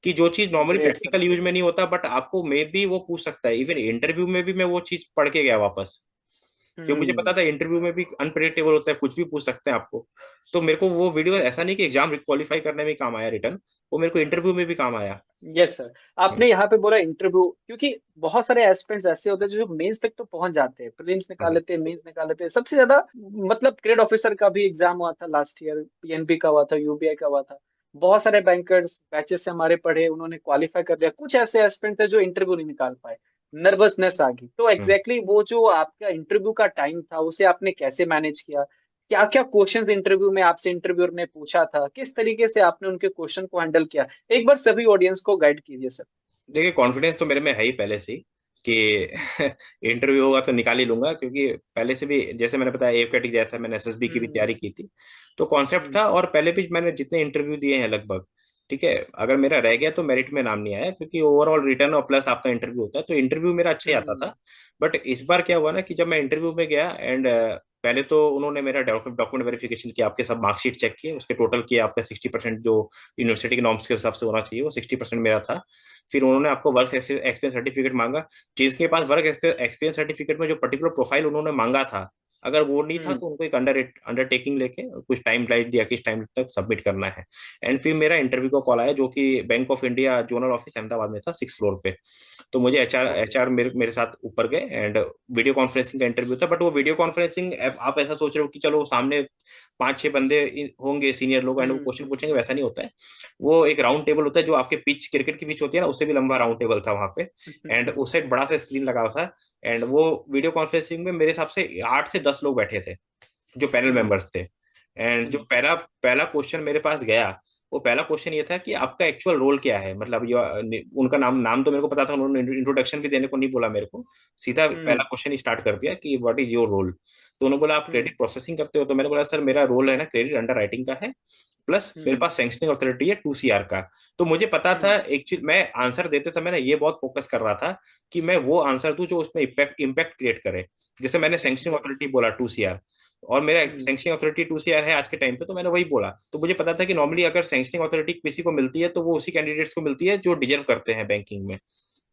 कि जो चीज normally great sir, practical use great. में नहीं होता, बट आपको मे भी वो पूछ सकता है। इवन इंटरव्यू में भी मैं वो चीज पढ़ के गया वापस, क्योंकि मुझे पता हम्म। था इंटरव्यू में भी अनप्रिडिक्टेबल होता है, कुछ भी पूछ सकते हैं आपको। तो मेरे को वो वीडियो ऐसा नहीं कि एग्जाम क्वालिफाई करने में ही काम आया रिटर्न, वो मेरे को इंटरव्यू में भी काम आया। Yes sir. हम्म, आपने यहाँ पे बोला इंटरव्यू, क्योंकि बहुत सारे एस्पिरेंट्स ऐसे होते हैं जो मेंस तक तो पहुंच जाते हैं, प्रीलिम्स निकाल हाँ, लेते हैं, मेंस निकाल लेते हैं, सबसे ज्यादा मतलब ग्रेड ऑफिसर का भी एग्जाम हुआ था लास्ट ईयर, पीएनबी का हुआ था, यूबीआई का हुआ था। बहुत सारे बैंकर्स बैचेस से हमारे पढ़े, उन्होंने क्वालिफाई कर लिया, कुछ ऐसे एस्पिरेंट थे जो इंटरव्यू नहीं निकाल पाए, नर्वसनेस आ गई। तो हम्म। एग्जैक्टली वो जो आपका इंटरव्यू का टाइम था, उसे आपने कैसे मैनेज किया? क्या क्या क्वेश्चंस इंटरव्यू में आपसे इंटरव्यूअर ने पूछा था, किस तरीके से आपने उनके क्वेश्चन को हैंडल किया? एक बार सभी ऑडियंस को गाइड कीजिए सर। देखिए, कॉन्फिडेंस तो मेरे में है ही पहले से ही, कि इंटरव्यू होगा तो निकाल ही लूंगा, क्योंकि पहले से भी जैसे मैंने बताया एफकेटी जैसा मैंने एसएसबी की भी हम्म तैयारी की थी। तो कॉन्सेप्ट हम्म था, और पहले भी मैंने जितने इंटरव्यू दिए हैं लगभग, ठीक है, अगर मेरा रह गया तो मेरिट में नाम नहीं आया, क्योंकि ओवरऑल रिटर्न और प्लस आपका इंटरव्यू होता है, तो इंटरव्यू मेरा अच्छा ही आता हम्म था। बट इस बार क्या हुआ ना कि जब मैं इंटरव्यू में गया एंड पहले तो उन्होंने मेरा डॉक्यूमेंट वेरिफिकेशन किया, आपके सब मार्कशीट चेक किए, उसके टोटल किया, आपका 60% जो यूनिवर्सिटी के नॉर्म्स के हिसाब से होना चाहिए वो 60% मेरा था। फिर उन्होंने आपको वर्क एक्सपीरियंस सर्टिफिकेट मांगा। जिसके पास वर्क एक्सपीरियंस सर्टिफिकेट में जो पर्टिकुलर प्रोफाइल उन्होंने मांगा था, अगर वो नहीं था हम्म तो उनको एक अंडरटेकिंग लेके कुछ टाइम लाइट दिया कि इस टाइम तक सबमिट करना है। एंड फिर मेरा इंटरव्यू का कॉल आया, जो कि bank of India zonal office Ahmedabad में था, 6 फ्लोर पे। तो मुझे एचआर ओके एचआर मेरे साथ ऊपर गए एंड वीडियो कॉन्फ्रेंसिंग का इंटरव्यू था। बट वो वीडियो कॉन्फ्रेंसिंग आप ऐसा सोच रहे हो कि चलो सामने 5-6 बंदे होंगे सीनियर लोग एंड वो क्वेश्चन पूछेंगे, वैसा नहीं होता है। वो एक राउंड टेबल होता है, जो आपके पिच क्रिकेट की पिच होती है ना, उससे भी लंबा राउंड टेबल था वहां पे। एंड उस साइड बड़ा सा स्क्रीन लगा हुआ था। एंड वो वीडियो कॉन्फ्रेंसिंग में मेरे हिसाब से 8 से 10 लोग बैठे थे, जो पैनल हम्म मेंबर्स थे। एंड जो हम्म पहला पहला क्वेश्चन मेरे पास गया, वो पहला क्वेश्चन ये था कि आपका एक्चुअल रोल क्या है, मतलब ये उनका नाम नाम तो मेरे को पता था, उन्होंने इंट्रोडक्शन भी देने को नहीं बोला मेरे को, सीधा पहला हम्म क्वेश्चन ही स्टार्ट कर दिया कि व्हाट इज योर रोल। तो उन्होंने बोला आप हम्म क्रेडिट प्रोसेसिंग करते हो, तो मैंने बोला सर मेरा रोल है ना क्रेडिट अंडर राइटिंग का है, प्लस मेरे हम्म पास सैंक्शनिंग अथॉरिटी है 2 CR का। तो मुझे पता था, हम्म एक चीज मैं आंसर देते समय ना ये बहुत फोकस कर रहा था कि मैं वो आंसर दूं जो उसमें इम्पैक्ट इम्पैक्ट क्रिएट करे। जैसे मैंने सैंक्शनिंग यस अथॉरिटी बोला 2 CR, और मेरा हम्म सैंक्शनिंग अथॉरिटी 2 CR है आज के टाइम पे, तो मैंने वही बोला। तो मुझे पता था कि नॉर्मली अगर सैंक्शनिंग अथॉरिटी किसी को मिलती है तो वो उसी कैंडिडेट्स को मिलती है जो डिजर्व करते हैं बैंकिंग में।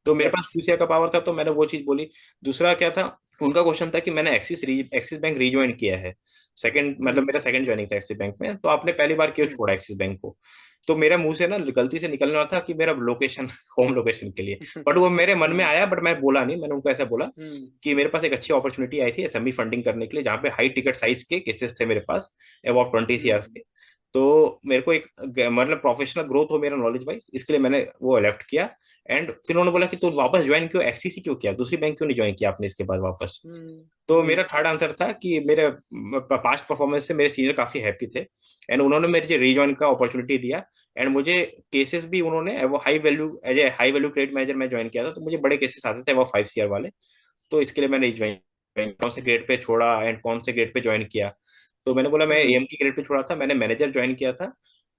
तो मेरे यस पास 2 CR का पावर था, तो मैंने वो चीज बोली। दूसरा क्या था, उनका क्वेश्चन था कि मैंने एक्सिस बैंक रीज्वाइन किया है, सेकंड मतलब हम्म मेरा सेकंड ज्वाइनिंग था एक्सिस बैंक में, तो आपने पहली बार क्यों हम्म छोड़ा एक्सिस बैंक को। तो मेरे मुंह से ना गलती से निकलने वाला था कि मेरा लोकेशन होम लोकेशन के लिए, बट वो मेरे मन में हम्म आया, बट मैं बोला नहीं। मैंने उनको ऐसा बोला हम्म कि मेरे पास एक अच्छी अपॉर्चुनिटी आई थी एसएमई फंडिंग करने के लिए, जहाँ पे हाई टिकट साइज के केसेस थे मेरे पास, अबाउट 20 CR हम्म के। तो मेरे को एक मतलब प्रोफेशनल ग्रोथ हो मेरा नॉलेज वाइज, इसके लिए मैंने वो लेफ्ट किया। एंड फिर उन्होंने बोला कि तू वापस ज्वाइन क्यों, एक्सीसी क्यों किया, दूसरी बैंक क्यों नहीं ज्वाइन किया आपने इसके बाद वापस। हम्म तो हम्म मेरा थर्ड आंसर था कि मेरे पास्ट परफॉर्मेंस से मेरे सीनियर काफी हैप्पी थे, एंड उन्होंने मेरे रीजॉइन का अपॉर्चुनिटी दिया। एंड मुझे केसेस भी उन्होंने वो high value as a high value credit manager में ज्वाइन किया था, तो मुझे बड़े केसेस आते थे वो 5 CR वाले। तो इसके लिए मैंने ज्वाइन कौन से ग्रेड पे छोड़ा एंड कौन से ग्रेड पे ज्वाइन किया। तो मैंने बोला मैं हम्म एम की ग्रेड पे छोड़ा था, मैंने मैनेजर ज्वाइन किया था।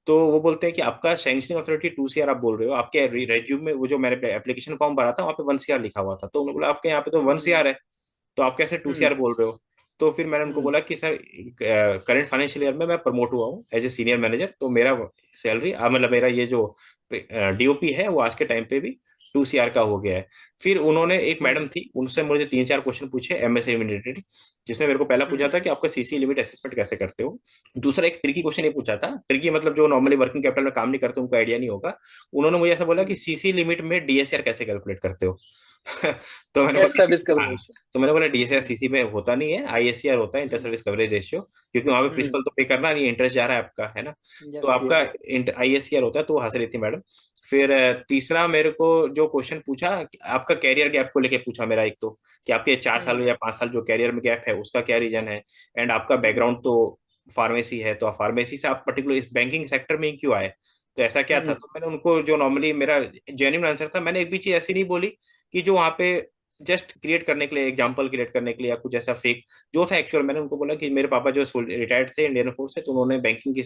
तो वो बोलते हैं कि आपका सैंक्शनिंग अथॉरिटी 2 CR आप बोल रहे हो, आपके रेज्यूम में वो जो मैंने एप्लीकेशन फॉर्म भरा था वहाँ पे 1 CR लिखा हुआ था। तो उन्होंने बोला आपके यहाँ पे तो 1 CR है, तो आप कैसे 2 CR हम्म बोल रहे हो। तो फिर मैंने उनको हम्म बोला कि सर करंट फाइनेंशियल ईयर में मैं प्रमोट हुआ हूँ एज ए सीनियर मैनेजर, तो मेरा सैलरी मतलब मेरा ये जो डीओपी है वो आज के टाइम पे भी 2 CR का हो गया है। फिर उन्होंने एक मैडम हम्म थी, उनसे मुझे 3-4 क्वेश्चन पूछे एमएसए रिलेटेड, जिसमें मेरे को पहला पूछा हम्म था कि आपका सीसी लिमिट असेसमेंट कैसे करते हो। दूसरा एक ट्रिकी क्वेश्चन ये पूछा था, ट्रिकी मतलब जो नॉर्मली वर्किंग कैपिटल में काम नहीं करते उनको आइडिया नहीं होगा। उन्होंने मुझे ऐसा बोला कि हम्म सीसी लिमिट में डीएसआर कैसे कैलकुलेट करते हो। तो मैंने डेट बोला सर्विस कवर हाँ, रेशियो तो मैंने बोला डीएसआर हम्म सीसी में होता नहीं है, आईएससीआर होता है, इंटर हम्म सर्विस कवरेज रेशियो, क्योंकि वहां पे हम्म प्रिंसिपल तो पे करना नहीं है, इंटरेस्ट जा रहा है आपका, है ना। तो यस आपका यस आईएससीआर होता है, तो वो हंस रही थी मैडम। फिर तीसरा मेरे को जो क्वेश्चन पूछा, आपका कैरियर गैप को लेके पूछा मेरा, एक तो कि आपके 4 साल हम्म या 5 साल जो कैरियर में गैप है उसका क्या रीजन है। एंड आपका हम्म बैकग्राउंड तो फार्मेसी है, तो फार्मेसी से आप पर्टिकुलर इस बैंकिंग सेक्टर में ही क्यों आए, तो ऐसा क्या था। हम्म तो मैंने उनको जो नॉर्मली मेरा जेन्युइन आंसर था, मैंने एक भी चीज ऐसी नहीं बोली कि जो वहां पे जस्ट क्रिएट करने के लिए, एग्जांपल क्रिएट करने के लिए या कुछ ऐसा फेक। जो था एक्चुअल, मैंने उनको बोला कि मेरे पापा जो रिटायर्ड थे इंडियन फोर्स से, तो उन्होंने बैंकिंग की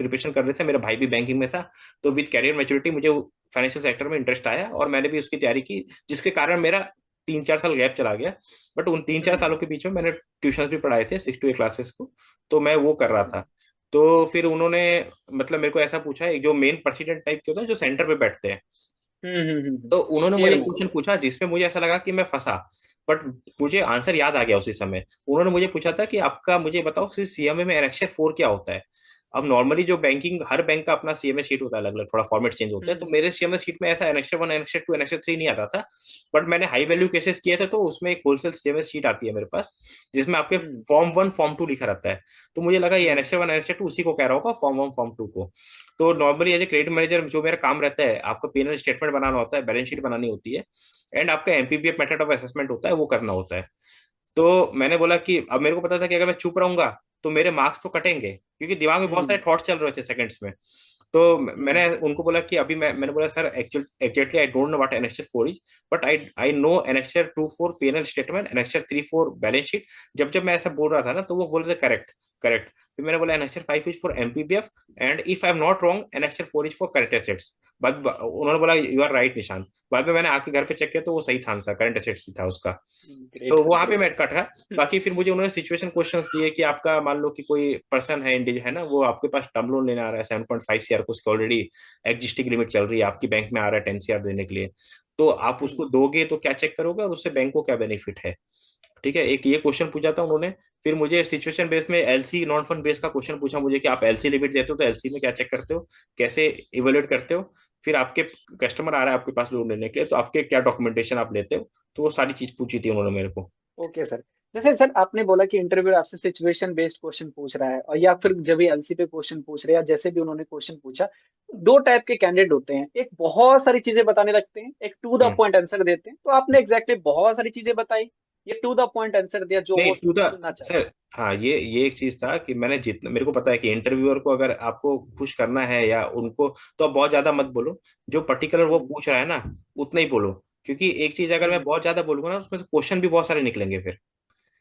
प्रिपरेशन कर रहे थे, मेरा भाई भी बैंकिंग में था। तो विद कैरियर मैच्योरिटी मुझे फाइनेंशियल सेक्टर में इंटरेस्ट आया और मैंने भी उसकी तैयारी की, जिसके कारण मेरा 3-4 साल गैप चला गया। बट उन 3-4 सालों के बीच में मैंने ट्यूशन भी पढ़ाए थे 6 to 8 क्लासेस को, तो मैं वो कर रहा था। तो फिर उन्होंने मतलब मेरे को ऐसा पूछा, एक जो मेन प्रेसिडेंट टाइप के होता है जो सेंटर पे बैठते हैं, तो उन्होंने मुझे सीएमए क्वेश्चन पूछा जिसमें मुझे ऐसा लगा कि मैं फंसा। बट मुझे आंसर याद आ गया उसी समय। उन्होंने मुझे पूछा था कि आपका मुझे बताओ सीएमए में एनेक्सर 4 क्या होता है। अब नॉर्मली जो बैंकिंग हर बैंक का अपना सीएमए शीट होता है, अलग अलग थोड़ा फॉर्मेट चेंज होता है, तो हम्म मेरे सीएमए शीट में ऐसा एनेक्सर 1 एनेक्सर 2 एनेक्सर 3 नहीं आता था। बट मैंने हाई वैल्यू केसेस किए थे, तो उसमें एक होलसेल सीएमए शीट आती है मेरे पास, जिसमें आपके हम्म फॉर्म 1 फॉर्म 2 लिखा रहता है। तो मुझे लगा ये हम्म एनेक्सर 1 एनेक्सर 2 उसी को कह रहा होगा, फॉर्म 1 फॉर्म 2 को। तो normally as a credit manager जो मेरा काम रहता है, आपको पीएनएल स्टेटमेंट बनाना होता है, बैलेंस शीट बनानी होती है, एंड आपका एमपीबीएफ मेथड ऑफ असेसमेंट होता है, वो करना होता है। तो मैंने बोला कि अब मेरे को पता था कि अगर मैं चुप रहूंगा तो मेरे मार्क्स तो कटेंगे, क्योंकि दिमाग में बहुत सारे हम्म थॉट्स चल रहे थे सेकंड्स में। तो मैंने उनको बोला कि अभी मैंने बोला sir exactly I don't know what annexure 4 is, but I I know annexure 2 4 PNL statement, annexure 3 4 balance sheet. जब मैं ऐसा बोल रहा था ना तो वो बोल रहे करेक्ट करेक्ट। फिर मैंने बोला annexure 5 is for MPBF, and if I am not wrong annexure 4 is for current assets. बाद उन्होंने बोला यू आर राइट निशांत। बाद में मैंने आके घर पे चेक किया तो वो सही था आंसर, करंट एसेट्स ही था उसका। ग्रेट तो सर, वहां पे ग्रेट। मैं अटका था। बाकी फिर मुझे उन्होंने सिचुएशन क्वेश्चंस दिए कि आपका मान लो कि कोई पर्सन है इंडिविजुअल है ना, वो आपके पास टर्म लोन लेने आ रहा है 7.5 CR को, उसकी ऑलरेडी एग्जिस्टिंग लिमिट चल रही है, आपकी बैंक में आ रहा है 10 CR देने के लिए। तो आप उसको दोगे तो क्या चेक करोगे और उससे बैंक को क्या बेनिफिट है। ठीक है, एक ये क्वेश्चन पूछा था उन्होंने। फिर मुझे सिचुएशन बेस में एलसी नॉन फंड बेस का क्वेश्चन पूछा मुझे कि आप एलसी लिमिट देते हो तो एलसी में क्या चेक करते हो, कैसे इवेल्युएट करते हो। फिर आपके कस्टमर आ रहा है आपके पास लोन लेने के लिए, तो आपके क्या डॉक्यूमेंटेशन आप लेते हो। तो वो सारी चीज पूछी थी उन्होंने मेरे को। Okay sir. जैसे सर आपने बोला कि इंटरव्यू आपसे सिचुएशन बेस्ड क्वेश्चन पूछ रहा है, और या फिर जब भी एलसी पे क्वेश्चन पूछ रहे हैं, या जैसे भी उन्होंने क्वेश्चन पूछा, दो टाइप के कैंडिडेट होते हैं। एक बहुत सारी चीजें बताने लगते हैं, एक to the hmm. Point answer देते हैं। तो आपने एग्जैक्टली बहुत सारी चीजें बताई, ये टू द पॉइंट आंसर दिया जो नहीं वो टू द सुनना चाहते सर, हाँ ये एक चीज था कि मैंने जितना मेरे को पता है कि इंटरव्यूअर को अगर आपको खुश करना है या उनको, तो आप बहुत ज्यादा मत बोलो। जो पर्टिकुलर वो हैं। पूछ रहा है ना उतना ही बोलो। क्योंकि एक चीज अगर मैं हम्म बहुत ज्यादा बोलूंगा ना उसमें से क्वेश्चन भी बहुत सारे निकलेंगे फिर।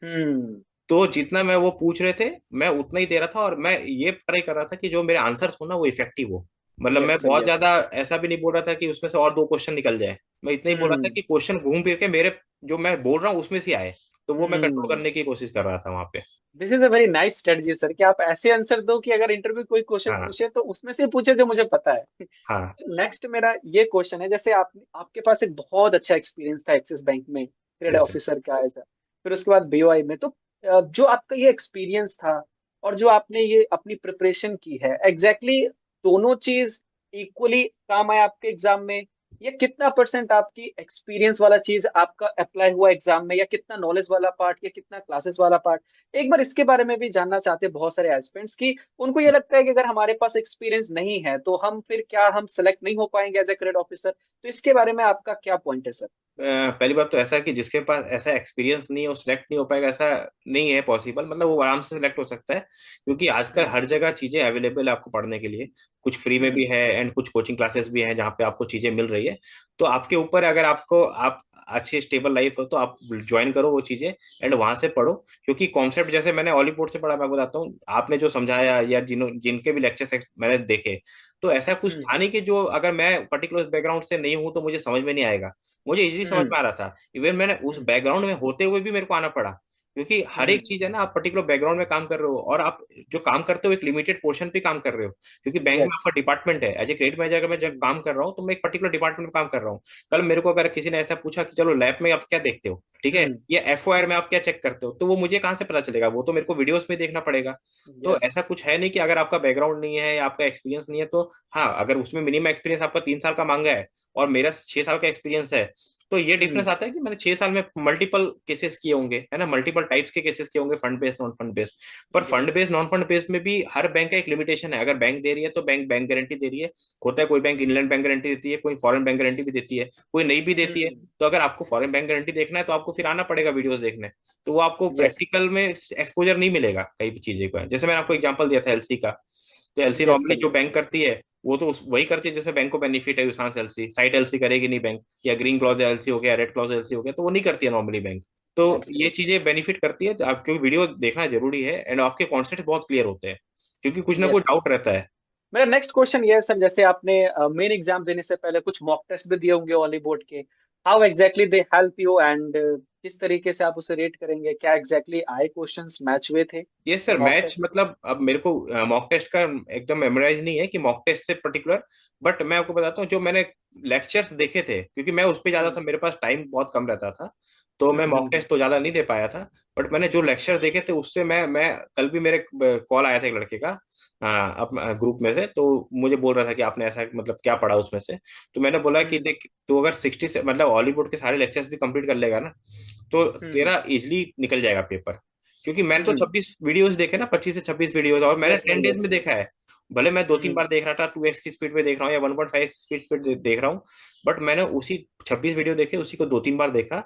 हम्म। तो जितना मैं वो पूछ रहे थे मैं उतना ही दे रहा था, और मैं ये ट्राई कर रहा था कि जो मेरे आंसर्स हो ना वो इफेक्टिव हो। मतलब यस मैं सर, बहुत यस। ज्यादा ऐसा भी नहीं बोल रहा था कि उसमें से और दो क्वेश्चन निकल जाए। मैं इतना ही बोल रहा था हम्म कि क्वेश्चन घूम फिर के मेरे जो मैं बोल रहा हूँ उसमें से आए। तो वो मैं कंट्रोल हम्म। करने की कोशिश कर रहा था वहां पे। This is a very nice strategy sir, कि आप ऐसे आंसर दो कि अगर इंटरव्यू कोई क्वेश्चन हाँ पूछे तो उसमें से पूछे जो मुझे पता है। हाँ। नेक्स्ट मेरा ये क्वेश्चन है, जैसे आप आपके पास एक बहुत अच्छा एक्सपीरियंस था एक्सिस बैंक में क्रेडिट यस सर। ऑफिसर का एज, फिर उसके बाद बीओआई में। तो जो आपका ये एक्सपीरियंस था और जो आपने ये अपनी प्रिपरेशन की है, एग्जैक्टली दोनों चीज इक्वली काम आया आपके एग्जाम में? या कितना परसेंट आपकी एक्सपीरियंस वाला चीज आपका अप्लाई हुआ एग्जाम में, या कितना नॉलेज वाला पार्ट, या कितना क्लासेस वाला पार्ट? एक बार इसके बारे में भी जानना चाहते हैं बहुत सारे एस्पिरेंट्स की। उनको ये लगता है कि अगर हमारे पास एक्सपीरियंस नहीं है तो हम फिर क्या, हम सेलेक्ट नहीं हो पाएंगे एज ए क्रेडिट ऑफिसर। तो इसके बारे में आपका क्या पॉइंट है सर? पहली बात तो ऐसा है कि जिसके पास ऐसा एक्सपीरियंस नहीं है वो सिलेक्ट नहीं हो पाएगा, ऐसा नहीं है पॉसिबल। मतलब वो आराम से सिलेक्ट हो सकता है, क्योंकि आजकल हम्म हर जगह चीजें अवेलेबल है आपको पढ़ने के लिए। कुछ फ्री में भी हम्म है एंड कुछ कोचिंग क्लासेस भी हैं जहाँ पे आपको चीजें मिल रही है। तो आपके ऊपर अगर आपको आप अच्छी स्टेबल लाइफ हो तो आप ज्वाइन करो वो चीजें एंड वहां से पढ़ो। क्योंकि कॉन्सेप्ट जैसे मैंने ऑलीवुड से पढ़ा, मैं बताता हूँ आपने जो समझाया या जिनके भी लेक्चर्स मैंने देखे, तो ऐसा कुछ हम्म था नहीं कि जो अगर मैं पर्टिकुलर बैकग्राउंड से नहीं हूं तो मुझे समझ में नहीं आएगा। मुझे इजीली समझ हम्म में आ रहा था। इवन मैंने उस हम्म बैकग्राउंड में होते हुए भी मेरे को आना पड़ा। क्योंकि हर एक हम्म। चीज है ना, आप पर्टिकुलर बैकग्राउंड में काम कर रहे हो और आप जो काम करते हो एक लिमिटेड पोर्शन पे काम कर रहे हो। क्योंकि बैंक में यस। आपका डिपार्टमेंट है, एज ए क्रेडिट मैनेजर अगर मैं जब काम कर रहा हूँ तो मैं एक पर्टिकुलर डिपार्टमेंट में काम कर रहा हूँ। कल मेरे को अगर किसी ने ऐसा पूछा कि चलो लैब में आप क्या देखते हो, ठीक है, हम्म। या एफओआर में आप क्या चेक करते हो, तो वो मुझे कहाँ से पता चलेगा, वो तो मेरे को वीडियोस में देखना पड़ेगा। तो यस। ऐसा कुछ है नहीं कि अगर आपका बैकग्राउंड नहीं है या आपका एक्सपीरियंस नहीं है तो, हाँ अगर उसमें मिनिमम एक्सपीरियंस आपका 3 साल का मांगा है और मेरा 6 साल का एक्सपीरियंस है, तो ये डिफरेंस हम्म। आता है कि मैंने 6 साल में मल्टीपल केसेस किए होंगे, है ना, मल्टीपल टाइप्स के केसेस किए होंगे, fund based non fund based. पर yes. Fund based non fund based में भी हर बैंक का एक लिमिटेशन है। अगर बैंक दे रही है तो बैंक बैंक गारंटी दे रही है। होता है कोई बैंक इनलैंड बैंक गारंटी देती है, कोई फॉरेन बैंक गारंटी भी देती है, कोई नहीं भी देती है। हम्म। तो अगर आपको फॉरेन बैंक गारंटी देखना है तो आपको फिर आना पड़ेगा वीडियोस देखने। तो वो आपको यस। प्रैक्टिकल में एक्सपोजर नहीं मिलेगा कई भी चीजें का। जैसे मैंने आपको एग्जांपल दिया था एलसी का, तो एलसी यस नॉर्मली सर, जो यस। बैंक करती है वो तो वही करती है जिसमें बैंक को बेनिफिट है। यूसांस एलसी साइड एलसी करेगी नहीं बैंक, या ग्रीन क्लॉज एलसी हो गया, रेड क्लॉज एलसी हो गया, तो वो नहीं करती है नॉर्मली बैंक। तो दैट्स ये ग्रेट सर। चीजें बेनिफिट करती है, तो आपको वीडियो देखना जरूरी है एंड आपके कॉन्सेप्ट बहुत क्लियर होते हैं, क्योंकि कुछ ना कुछ यस सर। डाउट रहता है। मेरा नेक्स्ट क्वेश्चन ये है सर, जैसे आपने मेन एग्जाम देने से पहले कुछ मॉक टेस्ट भी दिए होंगे ऑली बोर्ड के। How exactly they help you, and किस तरीके से आप उसे रेट करेंगे? क्या एग्जैक्टली आए क्वेश्चंस मैच हुए थे ये सर मॉक मैच टेस्ट? मतलब अब मेरे को मॉक टेस्ट का एकदम मेमोराइज नहीं है कि मॉक टेस्ट से पर्टिकुलर। बट मैं आपको बताता हूँ जो मैंने लेक्चर्स देखे थे, क्योंकि मैं उस पर ज्यादा था, हम्म मेरे पास टाइम बहुत कम रहता था, तो मैं मॉक हम्म। टेस्ट तो ज्यादा नहीं दे पाया था। बट मैंने जो लेक्चर्स देखे थे उससे मैं कल भी मेरे कॉल आया था एक लड़के का अपना ग्रुप में से, तो मुझे बोल रहा था कि आपने ऐसा मतलब क्या पढ़ा उसमें से। तो मैंने बोला कि हम्म देख तो अगर 60 से मतलब हॉलीवुड के सारे लेक्चर्स भी कंप्लीट कर लेगा ना, तो हम्म तेरा इजिली निकल जाएगा पेपर। क्योंकि मैंने तो हम्म। 26 वीडियोस देखे ना, 25 से 26 वीडियोस, और मैंने यस सर, 10 डेज यस में सर। देखा है। भले मैं 2 3 हम्म बार देख रहा था, 2x की स्पीड पे देख रहा हूँ या 1.5 स्पीड पे देख रहा हूँ, बट मैंने उसी 26 वीडियो देखे, उसी को 2 3 बार देखा,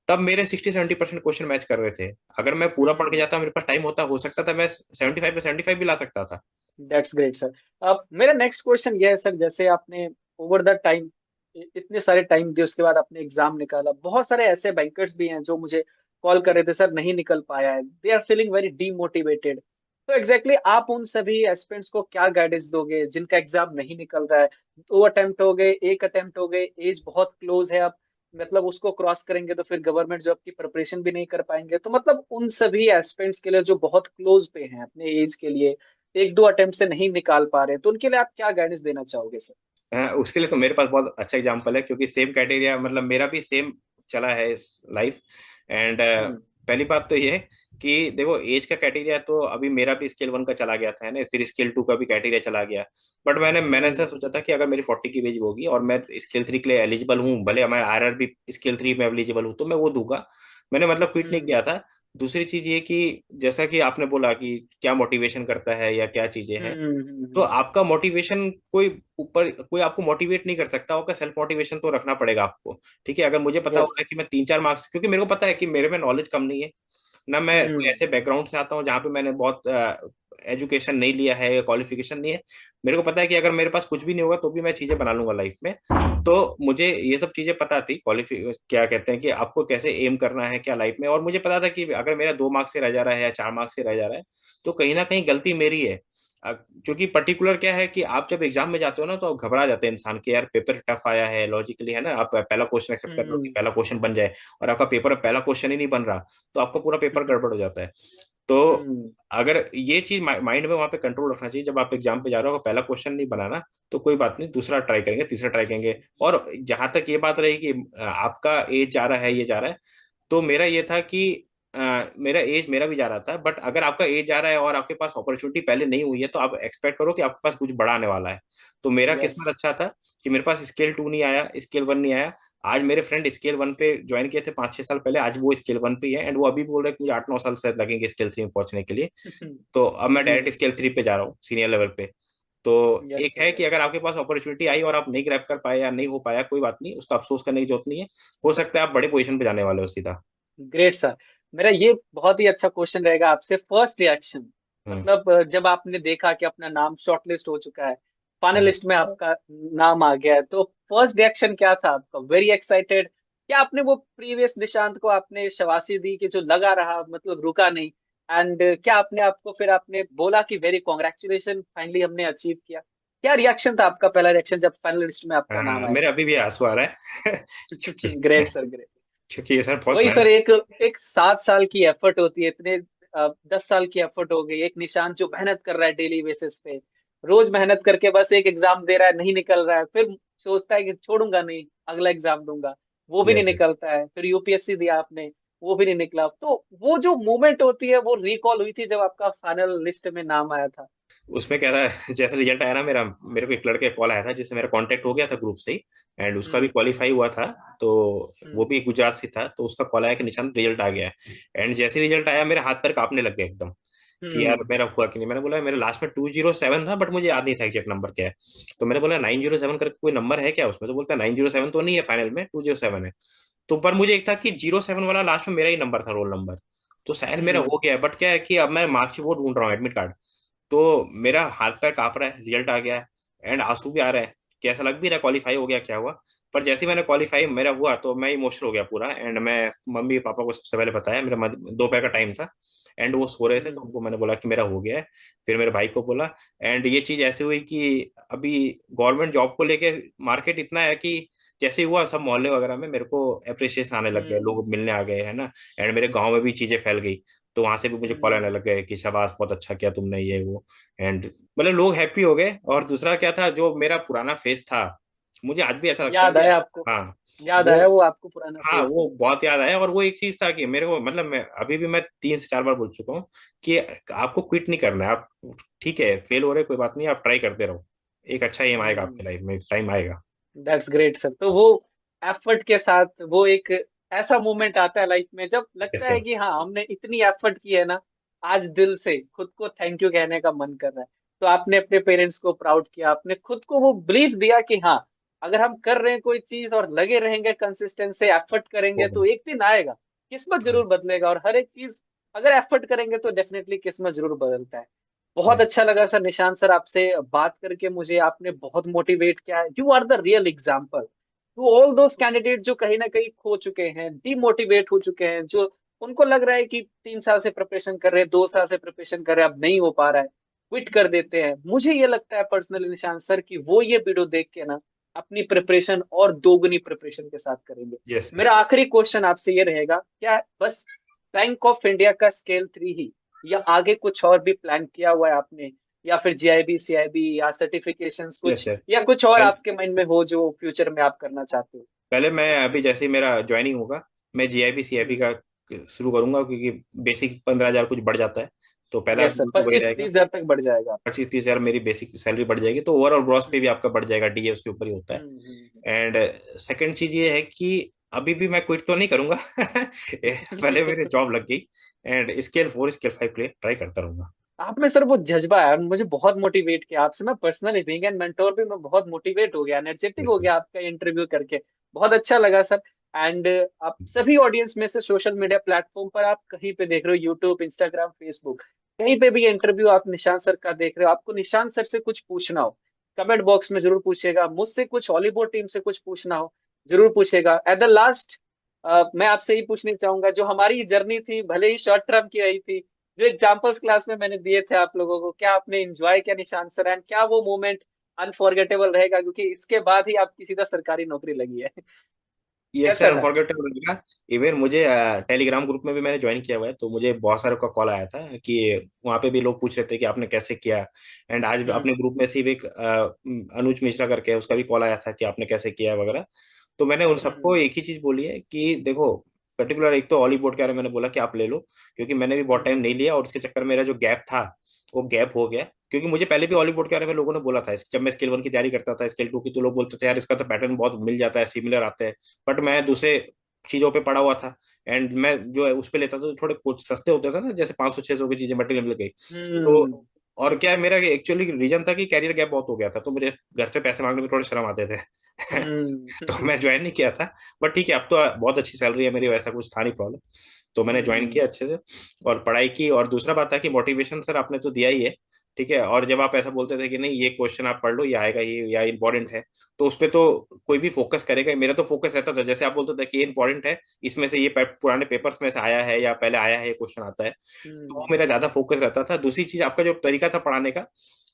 तब मेरे 60 70% क्वेश्चन मैच कर रहे थे। अगर मैं पूरा पढ़ के हम्म। जाता, मेरे पास टाइम होता, हो सकता था मैं 75 पे 75 भी ला सकता था। That's great sir. अब मेरा नेक्स्ट क्वेश्चन ये है सर, जैसे आपने ओवर द टाइम इतने सारे टाइम दिए, उसके बाद आपने एग्जाम निकाला, बहुत सारे ऐसे बैंकर्स भी हैं जो मुझे कॉल कर रहे थे, सर नहीं निकल पाया है, they are feeling very demotivated. तो एग्जैक्टली exactly आप उन सभी एस्पिरेंट्स को क्या गाइडेंस दोगे जिनका एग्जाम नहीं निकल रहा है? 2 अटेम्प्ट हो गए, 1 अटेम्प्ट हो गए, एज बहुत क्लोज है अब, मतलब उसको क्रॉस करेंगे तो फिर गवर्नमेंट जॉब की प्रिपरेशन भी नहीं कर पाएंगे। तो मतलब उन सभी एस्पिरेंट्स के लिए जो बहुत क्लोज पे हैं अपने एज के लिए, 1-2 अटेम्प्ट से नहीं निकाल पा रहे, तो उनके लिए आप क्या गाइडेंस देना चाहोगे सर? उसके लिए तो मेरे पास बहुत अच्छा एग्जाम्पल है, क्योंकि सेम क्राइटेरिया, मतलब मेरा भी सेम चला है इस लाइफ। एंड हम्म। पहली बात तो ये है कि देखो, एज का क्राइटेरिया तो अभी मेरा भी स्केल 1 का चला गया था, है ना, फिर स्केल 2 का भी क्राइटेरिया चला गया। बट मैंने ऐसा हम्म। सोचा था कि अगर मेरी 40 की एज होगी और मैं स्केल 3 के लिए एलिजिबल हूँ, भले हमारा आरआर भी स्केल 3 में एलिजिबल हूँ, तो मैं वो दूंगा। मैंने मतलब क्विट नहीं हम्म। किया था। दूसरी चीज ये कि जैसा कि आपने बोला कि क्या मोटिवेशन करता है या क्या चीजें हैं, हम्म। तो आपका मोटिवेशन कोई आपको मोटिवेट नहीं कर सकता, आपका सेल्फ मोटिवेशन तो रखना पड़ेगा आपको। ठीक है, अगर मुझे पता हो यस। रहा है कि मैं 3-4 मार्क्स, क्योंकि मेरे को पता है कि मेरे में नॉलेज कम नहीं है ना, मैं कोई हम्म। ऐसे बैकग्राउंड से आता हूँ जहाँ पे मैंने बहुत एजुकेशन नहीं लिया है, क्वालिफिकेशन नहीं है। मेरे को पता है कि अगर मेरे पास कुछ भी नहीं होगा तो भी मैं चीजें बना लूंगा लाइफ में। तो मुझे ये सब चीजें पता थी, क्वालिफि क्या कहते हैं कि आपको कैसे एम करना है क्या लाइफ में, और मुझे पता था कि अगर मेरा 2 मार्क्स से रह जा रहा है या 4 मार्क्स से रह जा रहा है, तो कहीं ना कहीं गलती मेरी है। क्योंकि पर्टिकुलर क्या है कि आप जब एग्जाम में जाते हो ना, तो आप घबरा जाते हैं इंसान के, यार पेपर टफ आया है लॉजिकली, है ना, आप पहला क्वेश्चन एक्सेप्ट कर रहे हो कि हम्म। पहला क्वेश्चन बन जाए, और आपका पेपर पहला क्वेश्चन ही नहीं बन रहा, तो आपका पूरा पेपर हम्म। गड़बड़ हो जाता है। तो हम्म। अगर ये चीज माइंड में वहां पे कंट्रोल रखना चाहिए, जब आप एग्जाम पे जा रहे हो, अगर पहला क्वेश्चन नहीं बनाना तो कोई बात नहीं, दूसरा ट्राई करेंगे, तीसरा ट्राई करेंगे। और जहां तक ये बात रही कि आपका एज जा रहा है, ये जा रहा है, तो मेरा ये था कि मेरा भी जा रहा था, बट अगर आपका एज जा रहा है और आपके पास अपॉर्चुनिटी पहले नहीं हुई है, तो आप एक्सपेक्ट करो कि आपके पास कुछ बड़ा आने वाला है। तो मेरा यस। किस्मत अच्छा था कि मेरे पास स्केल 2 नहीं आया, स्केल 1 नहीं आया। आज मेरे फ्रेंड स्केल 1 पे ज्वाइन किए थे 5-6 साल पहले, आज वो स्केल 1 पे ही है, एंड वो अभी बोल रहे हैं कि मुझे 8-9 साल से लगेंगे स्केल 3 में पहुंचने के लिए। तो अब मैं डायरेक्ट स्केल 3 पे जा रहा हूँ, सीनियर लेवल पे। तो यस एक सर, है कि यस। अगर आपके पास अपॉर्चुनिटी आई और आप नहीं ग्रैब कर पाए या नहीं हो पाया, कोई बात नहीं, उसका अफसोस करने की जरूरत नहीं है। हो सकता है आप बड़े पोजीशन पे जाने वाले हो सीधा। Great sir. मेरा ये बहुत ही अच्छा क्वेश्चन रहेगा आपसे, फर्स्ट रिएक्शन, हम्म। मतलब जब आपने देखा कि अपना नाम शॉर्टलिस्ट हो चुका है, फाइनल हम्म। लिस्ट में आपका नाम आ गया है, तो फर्स्ट रिएक्शन क्या था आपका? Very excited? क्या आपने वो प्रीवियस निशांत को आपने शाबाशी दी कि जो लगा रहा, मतलब रुका नहीं? एंड क्या आपने आपको फिर आपने बोला कि वेरी कॉन्ग्रेचुलेशन, फाइनली हमने अचीव किया? क्या रिएक्शन था आपका, पहला रिएक्शन जब फाइनल लिस्ट में आपका नाम हाँ, आया मेरे अभी भी आंसू आ रहा है क्योंकि ग्रेट सर, ग्रेट। क्योंकि ये सर बहुत वही सर, मेहनत। एक एक 7 साल की एफर्ट होती है, इतने 10 साल की एफर्ट हो गई, एक निशान जो मेहनत कर रहा है डेली बेसिस पे, रोज मेहनत करके बस एक एग्जाम दे रहा है, नहीं निकल रहा है, फिर सोचता है कि छोड़ूंगा नहीं, अगला एग्जाम दूंगा, वो भी नहीं यस। निकलता है, फिर यूपीएससी दिया आपने, वो भी नहीं निकला। तो वो जो मोमेंट होती है वो रिकॉल हुई थी जब आपका फाइनल लिस्ट में नाम आया था। उसमें क्या था, जैसे रिजल्ट आया ना मेरा, मेरे को एक लड़के कॉल आया था जिससे मेरा कांटेक्ट हो गया था ग्रुप से ही, एंड उसका भी हम्म। क्वालिफाई हुआ था। तो वो हम्म। भी गुजरात से था, तो उसका कॉल आया कि निशान रिजल्ट आ गया है। एंड जैसे रिजल्ट आया, मेरे हाथ पैर कांपने लग गए एकदम कि यार हम्म। मेरा हुआ कि नहीं। मैंने बोला मेरे लास्ट में 207 था, बट मुझे याद नहीं था एग्जैक्ट नंबर क्या है। तो मैंने बोला 907 करके कोई नंबर है क्या उसमें, तो बोलता है 907 तो नहीं है, फाइनल में 207 है। तो पर मुझे एक था कि 07 वाला लास्ट में मेरा ही नंबर था, रोल नंबर। तो शायद मेरा हम्म। हो गया है, बट क्या है कि अब मैं मार्कशीट वो ढूंढ रहा हूँ, एडमिट कार्ड। तो मेरा हाथ पैर कांप रहा है, रिजल्ट आ गया है, एंड आंसू भी आ रहा है कि ऐसा लग भी रहा है क्वालिफाई हो गया क्या हुआ। पर जैसे ही मैंने क्वालिफाई मेरा हुआ, तो मैं इमोशनल हो गया पूरा, एंड मैं मम्मी पापा को सबसे पहले बताया, मेरा दोपहर का टाइम था, एंड वो सो रहे थे, तो हम्म। उनको मैंने बोला कि मेरा हो गया है। फिर मेरे भाई को बोला। एंड ये चीज ऐसे हुई कि अभी गवर्नमेंट जॉब को लेके मार्केट इतना है कि जैसे ही हुआ, सब मोहल्ले वगैरह में मेरे को अप्रिसिएशन आने लग गया, हम्म। लोग मिलने आ गए, है ना। एंड मेरे गांव में भी चीजें फैल गई, तो वहां से भी मुझे कॉल आने हम्म। लग गए कि शाबाश, बहुत अच्छा किया तुमने, ये वो। एंड मतलब लोग हैप्पी हो गए। और दूसरा क्या था, जो मेरा पुराना फेस था, मुझे आज भी ऐसा लगता है याद कि आया आपको? हाँ याद वो आया वो आपको पुराना हाँ फेस? वो बहुत याद आया। और वो एक चीज था कि मेरे को, मतलब मैं अभी भी, मैं 3 से 4 बार बोल चुका हूँ कि आपको क्विट नहीं करना है। आप ठीक है, फेल हो रहे, कोई बात नहीं, आप ट्राई करते रहो। एक अच्छा एम आएगा आपकी हम्म। लाइफ में, एक टाइम आएगा। That's great sir. तो वो एफर्ट के साथ वो एक ऐसा मोमेंट आता है लाइफ में जब लगता ऐसे है कि हाँ हमने इतनी एफर्ट की है ना, आज दिल से खुद को थैंक यू कहने का मन कर रहा है। तो आपने अपने पेरेंट्स को प्राउड किया, आपने खुद को वो बिलीफ दिया कि हाँ, अगर हम कर रहे हैं कोई चीज और लगे रहेंगे, कंसिस्टेंट से एफर्ट करेंगे, तो एक दिन आएगा, किस्मत जरूर बदलेगा। और हर एक चीज अगर एफर्ट करेंगे तो डेफिनेटली किस्मत जरूर बदलता है। बहुत यस, अच्छा लगा सर निशांत सर आपसे बात करके, मुझे आपने बहुत मोटिवेट किया है। You are the real example to all those candidate जो कहीं ना कहीं खो चुके हैं, डिमोटिवेट हो चुके हैं, जो उनको लग रहा है कि 3 साल से प्रिपरेशन कर रहे हैं, 2 साल से प्रिपरेशन कर रहे हैं, अब नहीं हो पा रहा है, क्विट कर देते हैं। मुझे ये लगता है पर्सनली निशांत सर कि वो ये वीडियो देख के ना अपनी प्रिपरेशन और दोगुनी प्रिपरेशन के साथ करेंगे। Yes sir. मेरा आखिरी क्वेश्चन आपसे ये रहेगा, क्या बस बैंक ऑफ इंडिया का स्केल 3 ही, या आगे कुछ और भी प्लान किया हुआ है आपने, या फिर जीआईबी सीआईबी या सर्टिफिकेशंस यस कुछ, सर। या कुछ और आपके माइंड में हो जो फ्यूचर में आप करना चाहते हो? पहले मैं अभी जैसे ही मेरा ज्वाइनिंग होगा, मैं जीआईबी सीआईबी हम्म। का शुरू करूंगा, क्योंकि बेसिक 15,000 कुछ बढ़ जाता है। तो पहला यस सर, तो वही पच्चीस रहेगा। तीस हजार तक बढ़ जाएगा। 25-30 हजार मेरी बेसिक सैलरी बढ़ जाएगी, तो ओवरऑल ग्रॉस पे भी हम्म आपका बढ़ जाएगा, डीए उसके ऊपर ही होता है। हम्म। एंड सेकंड चीज ये है कि अभी भी मैं क्विट तो नहीं करूंगा। पहले मेरी जॉब लग गई, एंड स्केल 4 स्केल 5 के लिए ट्राई करता रहूंगा। आप में सर वो जज्बा है, मुझे बहुत मोटिवेट किया आपसे। मैं पर्सनली बीइंग एन मेंटोर भी मैं बहुत मोटिवेट हो गया, एनर्जेटिक यस हो सर। गया आपका इंटरव्यू करके। बहुत अच्छा लगा सर। एंड आप सभी ऑडियंस में से सोशल मीडिया प्लेटफॉर्म पर आप कहीं पे देख रहे हो, यूट्यूब, इंस्टाग्राम, फेसबुक, कहीं पे भी इंटरव्यू आप निशांत सर का देख रहे हो, आपको निशांत सर से कुछ पूछना हो, कमेंट बॉक्स में जरूर पूछिएगा। मुझसे कुछ हॉलीवुड टीम से कुछ पूछना हो, जरूर पूछेगा। एट द लास्ट मैं आपसे ही पूछना चाहूंगा, जो हमारी जर्नी थी भले ही शॉर्ट टर्म की रही थी, जो एग्जाम्पल्स क्लास में मैंने दिए थे आप लोगों को, क्या आपने एंजॉय किया निशांत सर? एंड क्या वो मोमेंट अनफॉरगेटेबल रहेगा, क्योंकि इसके बाद ही आपकी सीधा सरकारी नौकरी लगी है? ये सर कैसा था? अनफॉरगेटेबल रहेगा। इवन मुझे टेलीग्राम ग्रुप में भी मैंने ज्वाइन किया हुआ है, तो मुझे बहुत सारे का कॉल आया था कि वहाँ पे भी लोग पूछ रहे थे कि आपने कैसे किया। एंड आज हम्म अपने ग्रुप में से भी एक अनुज मिश्रा करके है, उसका भी कॉल आया था कि आपने कैसे किया वगैरह। तो मैंने उन सबको हम्म एक ही चीज बोली है कि देखो, पर्टिकुलर एक तो ऑली बोर्ड के बारे में मैंने बोला कि आप ले लो, क्योंकि मैंने भी बहुत टाइम हम्म नहीं लिया, और उसके चक्कर में मेरा जो गैप था वो गैप हो गया। क्योंकि मुझे पहले भी हॉलीवुड के बारे में लोगों ने बोला था, जब मैं स्केल 1 की तैयारी करता था, स्केल 2 की, तो लोग बोलते थे यार इसका तो पैटर्न बहुत मिल जाता है, सिमिलर आते हैं। बट मैं दूसरे चीजों पे पड़ा हुआ था, एंड मैं जो है उस पे लेता था, तो थोड़े कुछ सस्ते होते थे ना, जैसे 500-600 की चीजें मटेरियल मिल गई। हम्म तो और क्या है, मेरा एक्चुअली रीजन था कि कैरियर गैप बहुत हो गया था, तो मुझे घर से पैसे मांगने में थोड़े शर्म आते थे। तो हम्म मैं ज्वाइन नहीं किया था। बट ठीक है, अब तो बहुत अच्छी सैलरी है मेरी, वैसा कुछ था नहीं प्रॉब्लम। तो मैंने ज्वाइन हम्म किया अच्छे से और पढ़ाई की। और दूसरा बात था कि मोटिवेशन सर आपने तो दिया ही है, ठीक है। और जब आप ऐसा बोलते थे कि नहीं ये क्वेश्चन आप पढ़ लो, ये आएगा, ये या इंपॉर्टेंट है, तो उस पर तो कोई भी फोकस करेगा। मेरा तो फोकस रहता था, जैसे आप बोलते थे कि ये इंपॉर्टेंट है, इसमें से ये पुराने पेपर्स में से आया है या पहले आया है ये क्वेश्चन आता है, तो वो मेरा ज्यादा फोकस रहता था। दूसरी चीज, आपका जो तरीका था पढ़ाने का,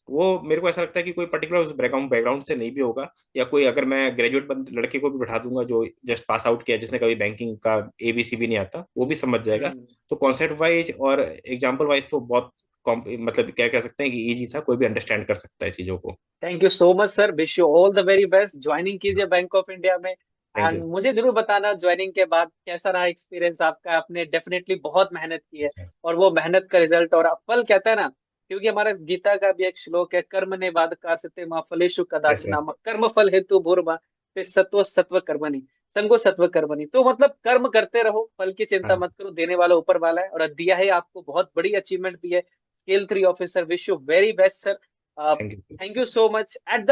वो मेरे को ऐसा लगता है कि कोई पर्टिकुलर उस बैकग्राउंड बैकग्राउंड से नहीं भी होगा, या कोई अगर मैं ग्रेजुएट लड़के को भी बैठा दूंगा जो जस्ट पास आउट किया, जिसने कभी बैंकिंग का एबीसी भी नहीं आता, वो भी समझ जाएगा। हम्म। तो कॉन्सेप्ट वाइज और एग्जाम्पल वाइज तो बहुत मतलब क्या कह सकते हैं कि इजी था, कोई भी अंडरस्टैंड कर सकता है चीजों को। Thank you so much sir, wish you all the very best. Joining कीजिए बैंक ऑफ इंडिया में। थैंक एंड यू मुझे जरूर बताना ज्वाइनिंग के बाद कैसा रहा एक्सपीरियंस आपका। आपने डेफिनेटली बहुत मेहनत की है, सर। और वो मेहनत का रिजल्ट और फल कहता है ना, क्योंकि हमारा गीता का भी एक श्लोक है, कर्म ने बाद कासते माँ फलेषु यस सर। कदाचन कर्म फल हेतु भूर्मा ते सत्व सत्व कर्मणि संगो सत्व कर्मणि। तो मतलब कर्म करते रहो, फल की चिंता हाँ। मत करो, देने वाला ऊपर वाला है, और दिया है आपको, बहुत बड़ी अचीवमेंट दी है। Scale 3 officer, wish you very best sir. Thank you. Thank you so much. At the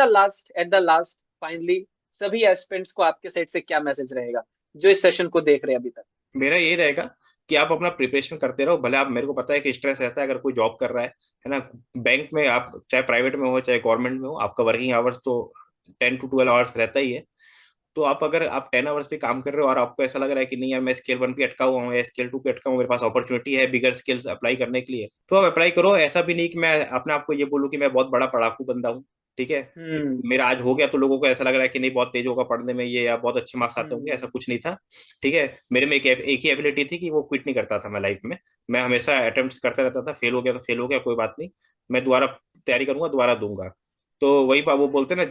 last finally, सभी एस्पिरेंट्स को आपके साइड से क्या मैसेज रहेगा जो इस सेशन को देख रहे हैं अभी तक? मेरा ये रहेगा कि आप अपना प्रिपरेशन करते रहो। भले आप, मेरे को पता है कि स्ट्रेस रहता है अगर कोई जॉब कर रहा है ना। बैंक में आप चाहे प्राइवेट में हो चाहे गवर्नमेंट में हो, आपका वर्किंग आवर्स तो 10 to 12 आवर्स रहता ही है। तो आप अगर आप 10 आवर्स पे काम कर रहे हो और आपको ऐसा लग रहा है कि नहीं यार मैं स्केल 1 पे अटका हुआ हूँ या स्केल 2 पे अटका हूँ, मेरे पास अपॉर्चुनिटी है बिगर स्किल्स अप्लाई करने के लिए, तो आप अप्लाई करो। ऐसा भी नहीं कि मैं अपने आप को ये बोलूँ कि मैं बहुत बड़ा पढ़ाकू बंदा हूँ, ठीक है। हम्म मेरा आज हो गया तो लोगों को ऐसा लग रहा है कि नहीं बहुत तेज होगा पढ़ने में ये, या बहुत अच्छे मार्क्स आते होंगे, ऐसा हम्म कुछ नहीं था। ठीक है, मेरे में एक ही एबिलिटी थी कि वो क्विट नहीं करता था मैं लाइफ में। मैं हमेशा अटेम्प्ट्स करता रहता था, फेल हो गया तो फेल हो गया, कोई बात नहीं, मैं दोबारा तैयारी करूंगा, दोबारा दूंगा। तो वही वो बोलते हैं ना,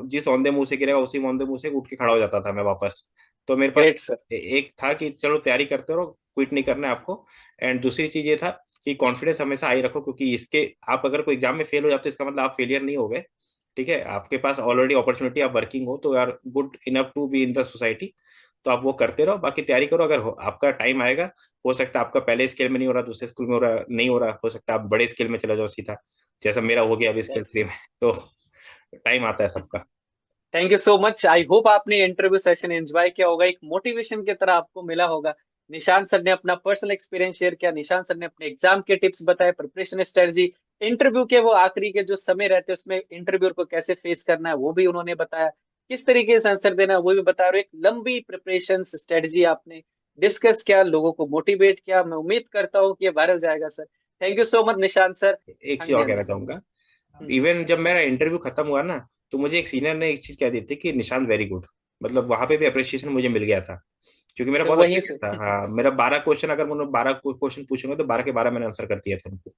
जिस औंधे मुंह से गिरेगा उसी औंधे मुंह से उठ के खड़ा हो जाता था मैं वापस। तो मेरे पास ग्रेट सर। एक था कि चलो तैयारी करते रहो, क्विट नहीं करना है आपको। एंड दूसरी चीज ये था कि कॉन्फिडेंस हमेशा हाई रखो, क्योंकि इसके आप अगर कोई एग्जाम में फेल हो जाते हो इसका मतलब आप फेलियर नहीं हो गए, ठीक है। आपके पास ऑलरेडी अपॉर्चुनिटी, आप वर्किंग हो तो यार good enough to be in the society. तो आप वो करते रहो, बाकी तैयारी करो। अगर आपका टाइम आएगा, हो सकता है आपका पहले स्केल में नहीं हो रहा, दूसरे स्कूल में हो रहा नहीं हो रहा, हो सकता है आप बड़े स्केल में चले जाओ सीधा, जैसा मेरा हो गया अभी स्केल 3 में। तो टाइम आता है सबका। Thank you so much. I hope आपने इंटरव्यू सेशन एंजॉय किया होगा, एक मोटिवेशन की तरह आपको मिला होगा। निशांत सर ने अपना पर्सनल एक्सपीरियंस शेयर किया, निशांत सर ने अपने एग्जाम के टिप्स बताए, प्रिपरेशन स्ट्रेटजी, इंटरव्यू के वो आखिरी के जो समय रहते हैं उसमें इंटरव्यूअर को कैसे फेस करना है वो भी उन्होंने बताया, किस तरीके से आंसर देना है वो भी बताया, और एक लंबी प्रिपरेशन स्ट्रेटजी आपने डिस्कस किया, लोगों को मोटिवेट किया। मैं उम्मीद करता हूँ कि ये वायरल जाएगा sir. Thank you so much Nishant sir. एक हाँ चीज जी, और हाँ जी कहना सर। चाहूंगा। हम्म, इवन जब मेरा इंटरव्यू खत्म हुआ ना, तो मुझे एक सीनियर ने एक चीज कह दी थी कि निशांत वेरी गुड। मतलब वहां पे भी अप्रिसिएशन मुझे मिल गया था, क्योंकि मेरा तो बहुत अच्छा वहीं गया से था। हाँ, मेरा 12 क्वेश्चन, अगर उन्होंने 12 क्वेश्चन पूछेंगे तो 12 के 12 मैंने आंसर कर दिया था उनको।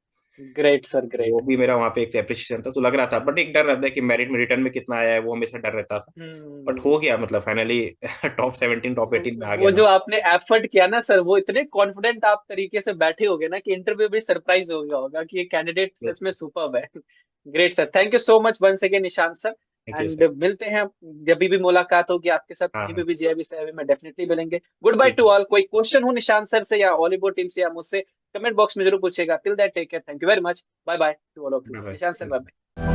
ग्रेट सर, वो ग्रेट। भी मेरा वहाँ पे एक अप्रिसिएशन था, तो लग रहा था, बट एक डर रहता है कि मेरिट में रिटर्न में कितना आया है, वो हमेशा डर रहता था। बट हम्म। हो गया, मतलब फाइनली टॉप 17 टॉप 18 में आ गया वो मैं। जो आपने एफर्ट किया ना सर, वो इतने कॉन्फिडेंट आप तरीके से बैठे होगे ना कि इंटरव्यू भी सरप्राइज हो गया होगा कि ये कैंडिडेट सच यस। में सुपर्ब है। Great sir, thank you so much once again Nishant sir. Thank you and sir. मिलते हैं जब भी मुलाकात होगी आपके साथ हाँ कहीं पे हाँ। भी जेआईबी से में डेफिनेटली मिलेंगे। गुड बाय ठीक टू है। ऑल। कोई क्वेश्चन हो निशांत सर से या वॉलीबॉल टीम से या मुझसे, कमेंट बॉक्स में जरूर पूछेगा। Till that take care, thank you very much, bye bye to all of you. Bye bye. Nishant sir, bye.